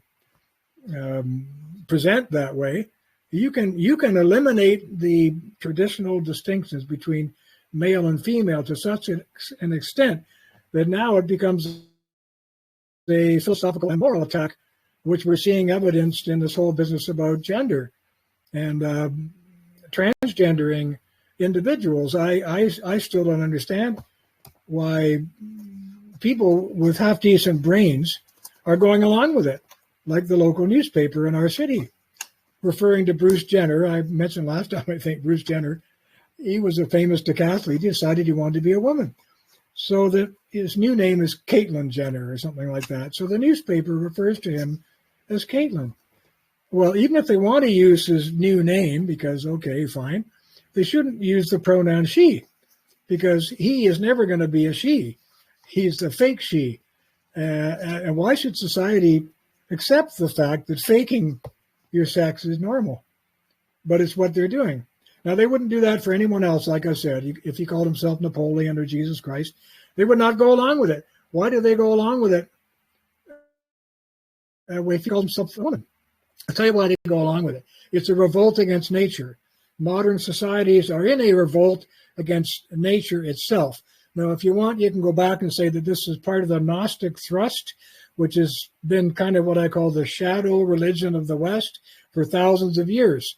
present that way. You can eliminate the traditional distinctions between male and female to such an extent that now it becomes a philosophical and moral attack, which we're seeing evidenced in this whole business about gender and transgendering individuals. I still don't understand why people with half decent brains are going along with it, like the local newspaper in our city, referring to Bruce Jenner. I mentioned last time, I think, Bruce Jenner. He was a famous decathlete. He decided he wanted to be a woman. So that his new name is Caitlyn Jenner or something like that. So the newspaper refers to him as Caitlyn. Well, even if they want to use his new name, because, okay, fine, they shouldn't use the pronoun she, because he is never going to be a she. He's the fake she. And why should society accept the fact that faking your sex is normal? But it's what they're doing. Now, they wouldn't do that for anyone else, like I said. If he called himself Napoleon or Jesus Christ, they would not go along with it. Why do they go along with it if he called himself a woman? I'll tell you why they go along with it. It's a revolt against nature. Modern societies are in a revolt against nature itself. Now, if you want, you can go back and say that this is part of the Gnostic thrust, which has been kind of what I call the shadow religion of the West for thousands of years.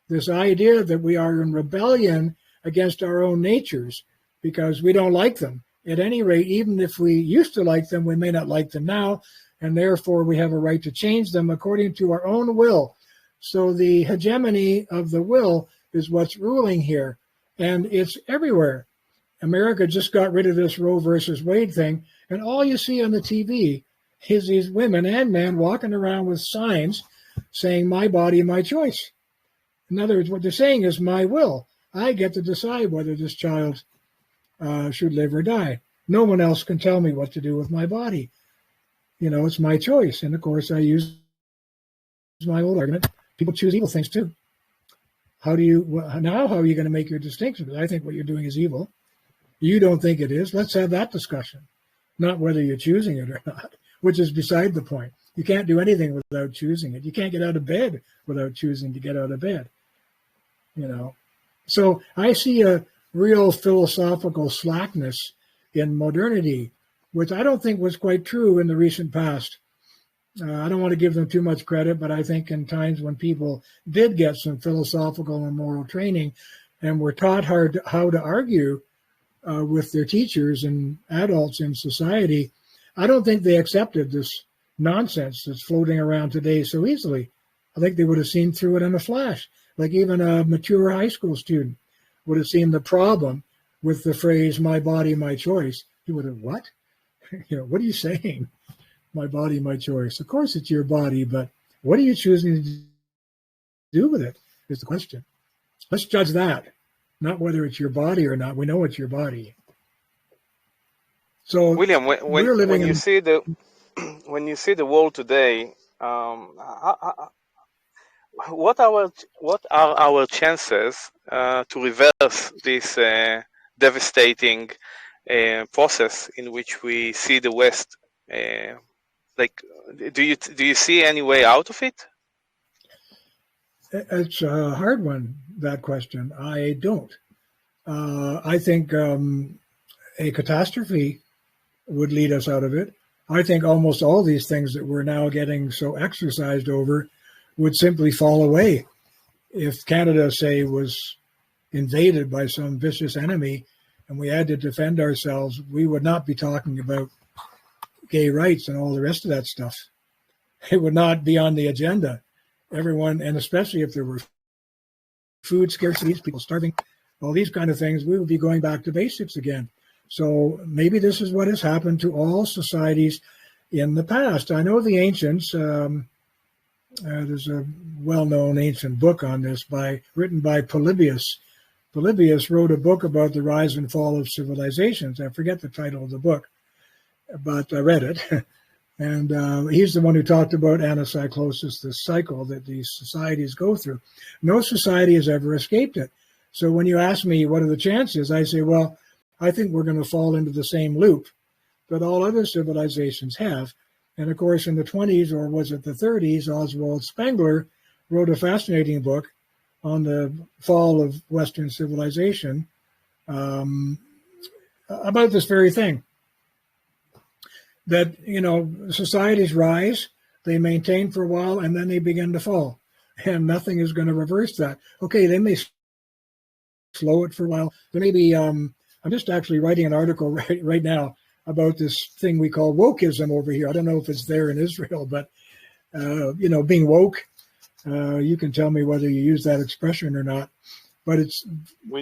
This idea that we are in rebellion against our own natures because we don't like them. At any rate, even if we used to like them, we may not like them now and therefore we have a right to change them according to our own will. So the hegemony of the will is what's ruling here, and it's everywhere. America just got rid of this Roe versus Wade thing, and all you see on the TV is these women and men walking around with signs saying, my body, my choice. In other words, what they're saying is my will. I get to decide whether this child should live or die. No one else can tell me what to do with my body. It's my choice. And of course, I use my old argument. People choose evil things too. How are you going to make your distinction? Because I think what you're doing is evil. You don't think it is. Let's have that discussion. Not whether you're choosing it or not, which is beside the point. You can't do anything without choosing it. You can't get out of bed without choosing to get out of bed. So I see a real philosophical slackness in modernity, which I don't think was quite true in the recent past. I don't want to give them too much credit, but I think in times when people did get some philosophical and moral training and were taught how to argue with their teachers and adults in society, I don't think they accepted this nonsense that's floating around today so easily. I think they would have seen through it in a flash. Like even a mature high school student would have seen the problem with the phrase, my body, my choice. He would have, what? What are you saying? My body, my choice. Of course it's your body, but what are you choosing to do with it is the question. Let's judge that, not whether it's your body or not. We know it's your body. So William, when you see the world today, what are our chances to reverse this devastating process in which we see the West? Do you see any way out of it? It's a hard one, that question. I don't. I think a catastrophe would lead us out of it. I think almost all these things that we're now getting so exercised over would simply fall away. If Canada, say, was invaded by some vicious enemy and we had to defend ourselves, we would not be talking about gay rights and all the rest of that stuff. It would not be on the agenda. Everyone, and especially if there were food scarcities, people starving, all these kind of things, we would be going back to basics again. So maybe this is what has happened to all societies in the past. I know the ancients, there's a well-known ancient book on this written by Polybius. Polybius wrote a book about the rise and fall of civilizations. I forget the title of the book, but I read it. And he's the one who talked about anacyclosis, the cycle that these societies go through. No society has ever escaped it. So when you ask me what are the chances, I say, well, I think we're going to fall into the same loop that all other civilizations have. And of course, in the 20s, or was it the 30s, Oswald Spengler wrote a fascinating book on the fall of Western civilization about this very thing. That, societies rise, they maintain for a while, and then they begin to fall. And nothing is going to reverse that. Okay, they may slow it for a while. There may be, I'm just actually writing an article right now about this thing we call wokeism over here. I don't know if it's there in Israel, but, being woke, you can tell me whether you use that expression or not, but it's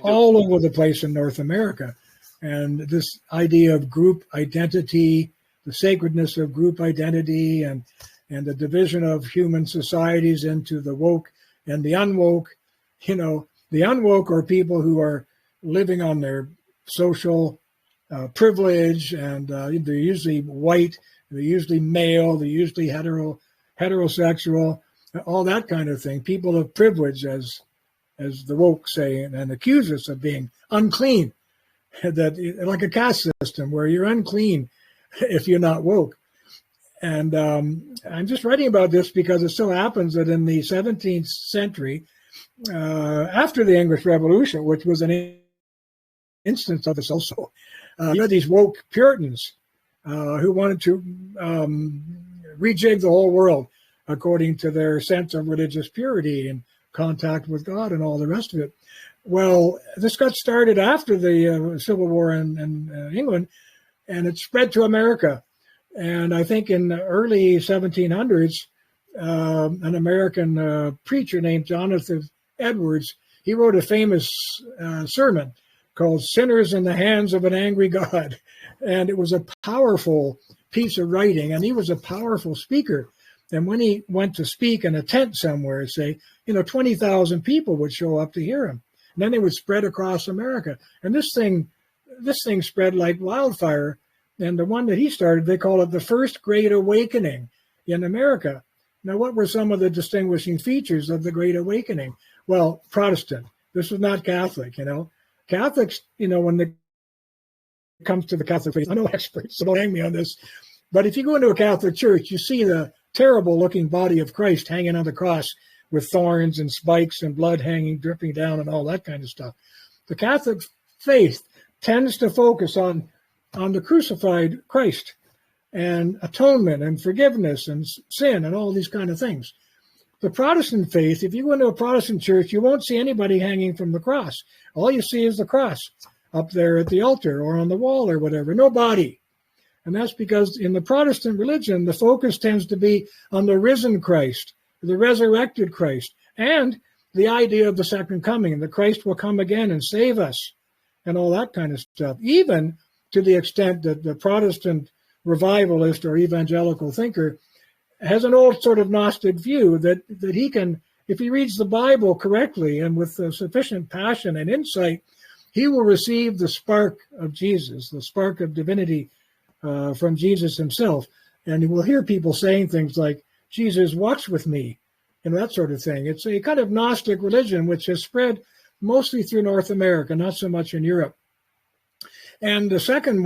all over the place in North America. And this idea of group identity, the sacredness of group identity, and the division of human societies into the woke and the unwoke. The unwoke are people who are living on their social privilege, and they're usually white, they're usually male, they're usually heterosexual, all that kind of thing. People of privilege, as the woke say, and accuse us of being unclean, that like a caste system where you're unclean if you're not woke. And I'm just writing about this because it so happens that in the 17th century, after the English Revolution, which was an instance of this also, you had these woke Puritans who wanted to rejig the whole world according to their sense of religious purity and contact with God and all the rest of it. Well, this got started after the Civil War in England, and it spread to America. And I think in the early 1700s, an American preacher named Jonathan Edwards, he wrote a famous sermon called Sinners in the Hands of an Angry God. And it was a powerful piece of writing, and he was a powerful speaker. And when he went to speak in a tent somewhere, say, 20,000 people would show up to hear him. And then they would spread across America. And this thing spread like wildfire. And the one that he started, they call it the First Great Awakening in America. Now, what were some of the distinguishing features of the Great Awakening? Well, Protestant. This was not Catholic, Catholics, when it comes to the Catholic faith, I'm no expert, so don't hang me on this. But if you go into a Catholic church, you see the terrible looking body of Christ hanging on the cross with thorns and spikes and blood hanging, dripping down and all that kind of stuff. The Catholic faith tends to focus on the crucified Christ and atonement and forgiveness and sin and all these kind of things. The Protestant faith, if you go into a Protestant church, you won't see anybody hanging from the cross. All you see is the cross up there at the altar or on the wall or whatever, no body. And that's because in the Protestant religion, the focus tends to be on the risen Christ, the resurrected Christ, and the idea of the second coming, that Christ will come again and save us and all that kind of stuff, even to the extent that the Protestant revivalist or evangelical thinker has an old sort of Gnostic view that he can, if he reads the Bible correctly and with sufficient passion and insight, he will receive the spark of Jesus, the spark of divinity from Jesus himself. And he will hear people saying things like, Jesus walks with me, and that sort of thing. It's a kind of Gnostic religion which has spread mostly through North America, not so much in Europe. And the second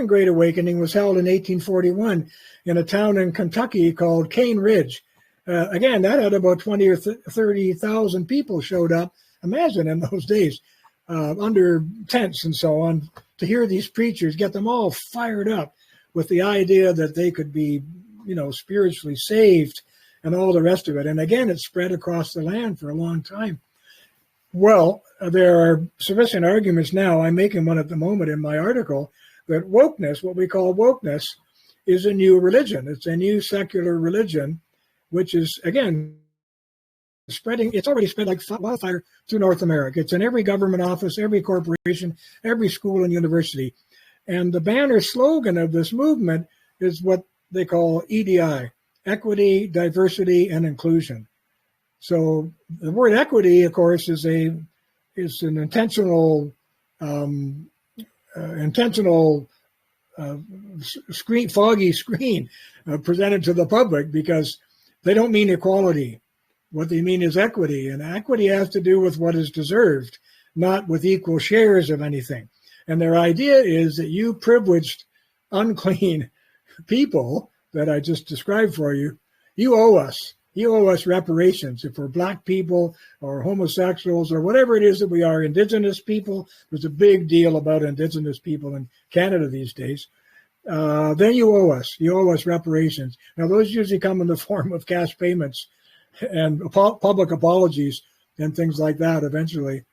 Great Awakening, was held in 1841 in a town in Kentucky called Cane Ridge. Again, that had about 20 or 30,000 people showed up, imagine in those days, under tents and so on, to hear these preachers, get them all fired up with the idea that they could be, spiritually saved and all the rest of it. And again, it spread across the land for a long time. Well, there are sufficient arguments now, I'm making one at the moment in my article, that wokeness, what we call wokeness, is a new religion. It's a new secular religion, which is, again, spreading. It's already spread like wildfire through North America. It's in every government office, every corporation, every school and university. And the banner slogan of this movement is what they call EDI, equity, diversity, and inclusion. So the word equity, of course, is an intentional foggy screen presented to the public, because they don't mean equality. What they mean is equity, and equity has to do with what is deserved, not with equal shares of anything. And their idea is that you privileged, unclean people that I just described for you, you owe us. You owe us reparations. If we're Black people or homosexuals or whatever it is that we are, Indigenous people, there's a big deal about Indigenous people in Canada these days, then you owe us. You owe us reparations. Now, those usually come in the form of cash payments and public apologies and things like that eventually.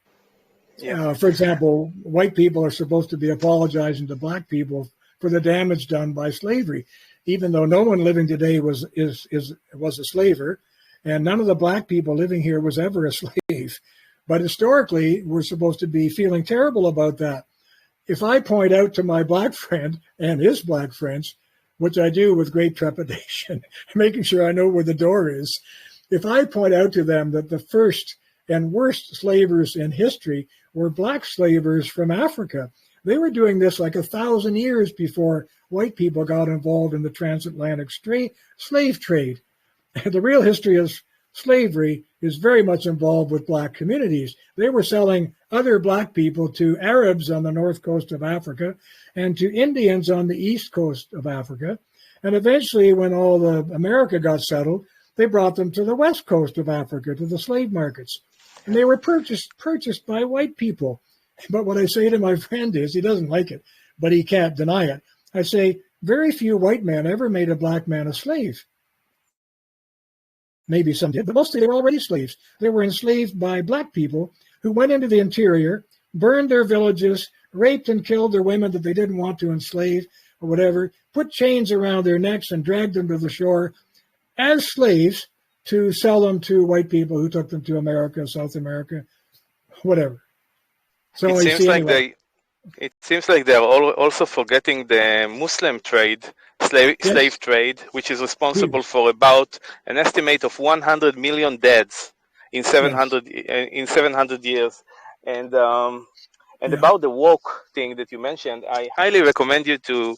Yeah. For example, white people are supposed to be apologizing to Black people for the damage done by slavery, even though no one living today was a slaver, and none of the Black people living here was ever a slave. But historically, we're supposed to be feeling terrible about that. If I point out to my Black friend and his Black friends, which I do with great trepidation, making sure I know where the door is, if I point out to them that the first and worst slavers in history were Black slavers from Africa, they were doing this like 1,000 years before white people got involved in the transatlantic slave trade. The real history of slavery is very much involved with Black communities. They were selling other Black people to Arabs on the north coast of Africa and to Indians on the east coast of Africa. And eventually, when all the America got settled, they brought them to the west coast of Africa, to the slave markets. And they were purchased by white people. But what I say to my friend is, he doesn't like it, but he can't deny it. I say, very few white men ever made a Black man a slave. Maybe some did, but mostly they were already slaves. They were enslaved by Black people who went into the interior, burned their villages, raped and killed their women that they didn't want to enslave, or whatever, put chains around their necks and dragged them to the shore as slaves to sell them to white people who took them to America, South America, whatever. It So you seems see, like anyway. they are also forgetting the Muslim trade, Yes, slave trade, which is responsible huge. for about an estimate of 100 million deaths in Yes, 700 years. And yeah, about the woke thing that you mentioned, I highly recommend you to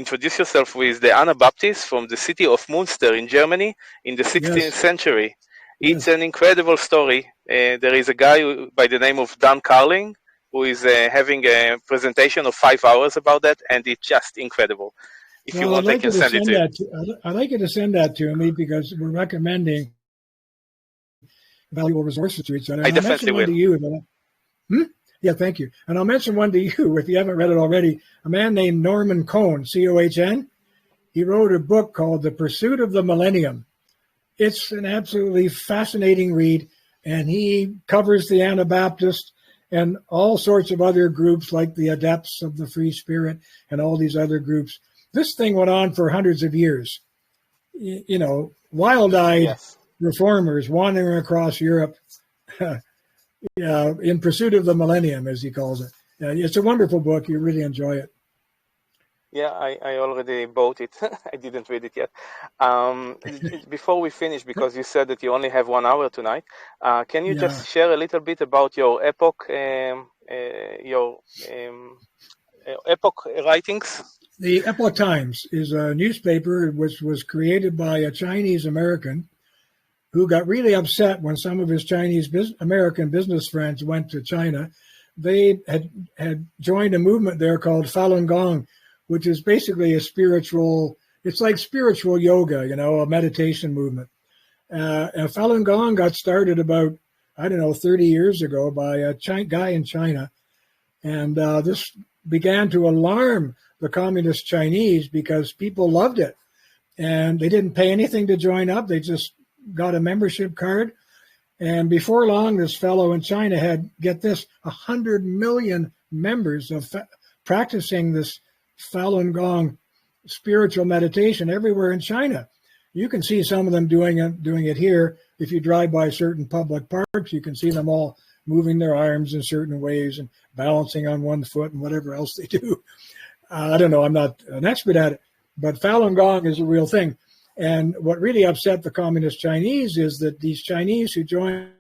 introduce yourself with the Anabaptists from the city of Munster in Germany in the 16th yes, century. It's yes. an incredible story. There is a guy by the name of Dan Carling who is having a presentation of 5 hours about that, and it's just incredible. If you Well, I'd want, I like can you to send it send to you. that. I'd like you to send that to me because we're recommending valuable resources to each other. I And I'll definitely mention one will. to you. Hmm? Yeah, thank you. And I'll mention one to you if you haven't read it already. A man named Norman Cohn, Cohn. He wrote a book called The Pursuit of the Millennium. It's an absolutely fascinating read, and he covers the Anabaptist and all sorts of other groups like the Adepts of the Free Spirit and all these other groups. This thing went on for hundreds of years. Wild-eyed Yes. reformers wandering across Europe in pursuit of the millennium, as he calls it. It's a wonderful book. You really enjoy it. Yeah, I already bought it. I didn't read it yet. Before we finish, because you said that you only have 1 hour tonight, can you Yeah. just share a little bit about your your epoch writings? The Epoch Times is a newspaper which was created by a Chinese American who got really upset when some of his Chinese American business friends went to China. They had joined a movement there called Falun Gong, which is basically it's like spiritual yoga, a meditation movement. And Falun Gong got started about, I don't know, 30 years ago by a guy in China. And this began to alarm the communist Chinese because people loved it. And they didn't pay anything to join up. They just got a membership card. And before long, this fellow in China had, get this, 100 million members of practicing this Falun Gong spiritual meditation everywhere in China. You can see some of them doing it here. If you drive by certain public parks, you can see them all moving their arms in certain ways and balancing on one foot and whatever else they do. I don't know. I'm not an expert at it, but Falun Gong is a real thing. And what really upset the communist Chinese is that these Chinese who joined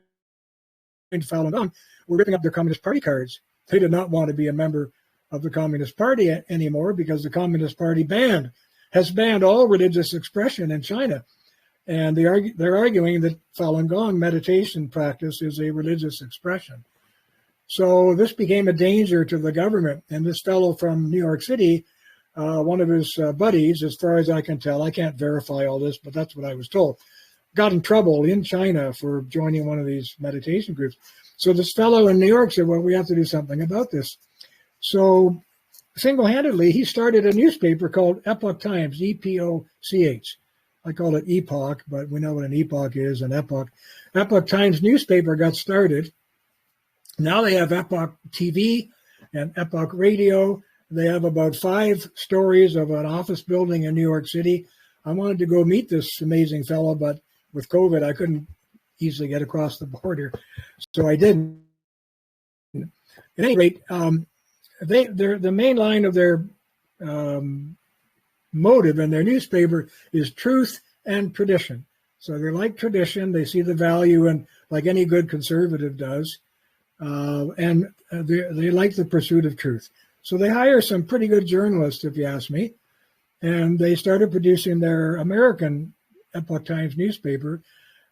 Falun Gong were ripping up their Communist Party cards. They did not want to be a member of the Communist Party anymore because the Communist Party has banned all religious expression in China. And they're arguing that Falun Gong meditation practice is a religious expression. So this became a danger to the government. And this fellow from New York City, one of his buddies, as far as I can tell, I can't verify all this, but that's what I was told, got in trouble in China for joining one of these meditation groups. So this fellow in New York said, well, we have to do something about this. So single-handedly, he started a newspaper called Epoch Times, EPOCH. I call it Epoch, but we know what an epoch is, an epoch. Epoch Times newspaper got started. Now they have Epoch TV and Epoch Radio. They have about 5 stories of an office building in New York City. I wanted to go meet this amazing fellow, but with COVID, I couldn't easily get across the border, so I didn't. At any rate, the main line of their motive in their newspaper is truth and tradition. So they like tradition. They see the value in, like any good conservative does, and they like the pursuit of truth. So they hire some pretty good journalists, if you ask me, and they started producing their American Epoch Times newspaper,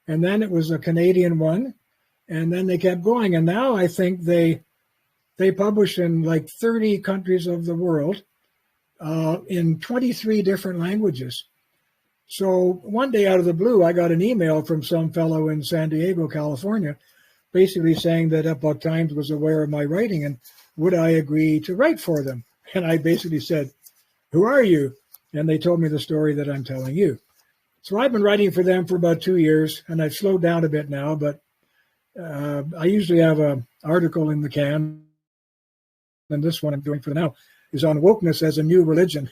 and then it was a Canadian one, and then they kept going, and now I think they publish in like 30 countries of the world in 23 different languages. So one day out of the blue, I got an email from some fellow in San Diego, California, basically saying that Epoch Times was aware of my writing and would I agree to write for them? And I basically said, who are you? And they told me the story that I'm telling you. So I've been writing for them for about 2 years, and I've slowed down a bit now, but I usually have an article in the can, and this one I'm doing for now. is on wokeness as a new religion.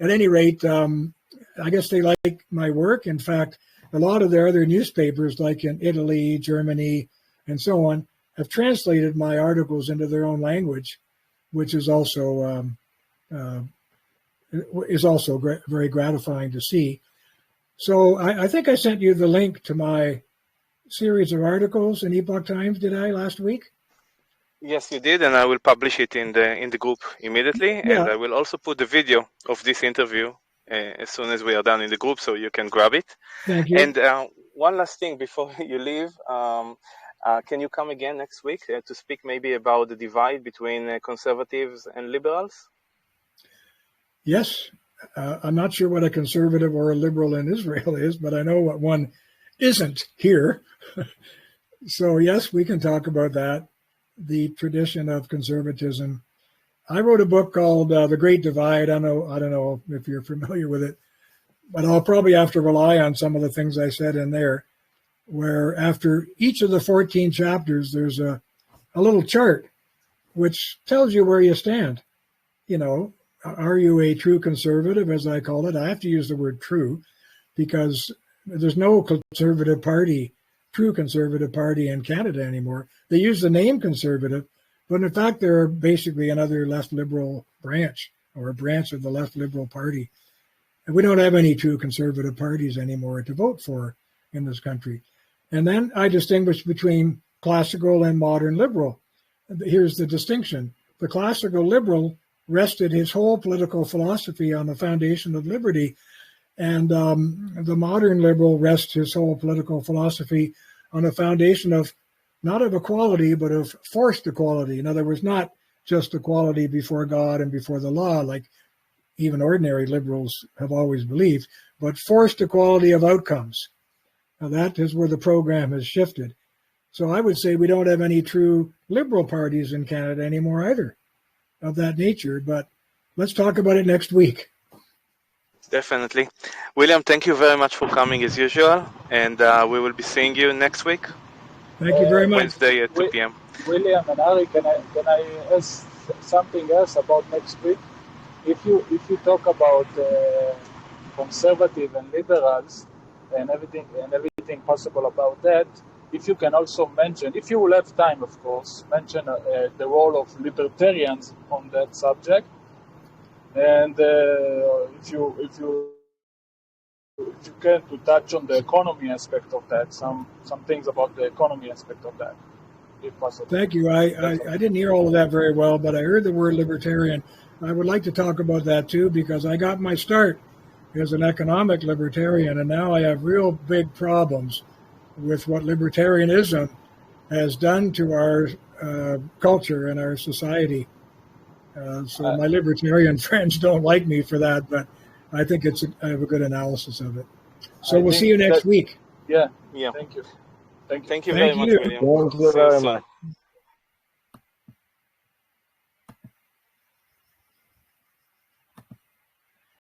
At any rate, I guess they like my work. In fact, a lot of their other newspapers, like in Italy, Germany, and so on, have translated my articles into their own language, which is also very gratifying to see. So I think I sent you the link to my series of articles in Epoch Times, did I, last week? Yes, you did, and I will publish it in the group immediately. Yeah. And I will also put the video of this interview as soon as we are done in the group, so you can grab it. Thank you. And one last thing before you leave, can you come again next week to speak maybe about the divide between conservatives and liberals? Yes. I'm not sure what a conservative or a liberal in Israel is, but I know what one isn't here. So yes, we can talk about that, the tradition of conservatism. I wrote a book called The Great Divide. I don't know if you're familiar with it, but I'll probably have to rely on some of the things I said in there, where after each of the 14 chapters, there's a little chart which tells you where you stand. You know, are you a true conservative, as I call it? I have to use the word true because there's no conservative party, true conservative party in Canada anymore. They use the name conservative, but in fact, they're basically another left liberal branch or a branch of the left liberal party. And we don't have any true conservative parties anymore to vote for in this country. And then I distinguish between classical and modern liberal. Here's the distinction. The classical liberal rested his whole political philosophy on the foundation of liberty, and the modern liberal rests his whole political philosophy on a foundation of not of equality, but of forced equality. In other words, not just equality before God and before the law, like even ordinary liberals have always believed, but forced equality of outcomes. Now that is where the program has shifted. So I would say we don't have any true liberal parties in Canada anymore either of that nature, but let's talk about it next week. Definitely. William, thank you very much for coming as usual, and we will be seeing you next week. Thank you very much. Wednesday at 2 p.m. William and Ari, can I ask something else about next week? If you talk about conservative and liberals and everything possible about that, if you can also mention, if you will have time, of course, mention the role of libertarians on that subject, and if you can to touch on the economy aspect of that, some things about the economy aspect of that, if possible. Thank you. I didn't hear all of that very well, but I heard the word libertarian. I would like to talk about that too, because I got my start as an economic libertarian, and now I have real big problems with what libertarianism has done to our culture and our society. So my libertarian friends don't like me for that, but I think I have a good analysis of it. So we'll see you next week. Yeah. Yeah. Thank you. Thank you very much, William. Thank you very much.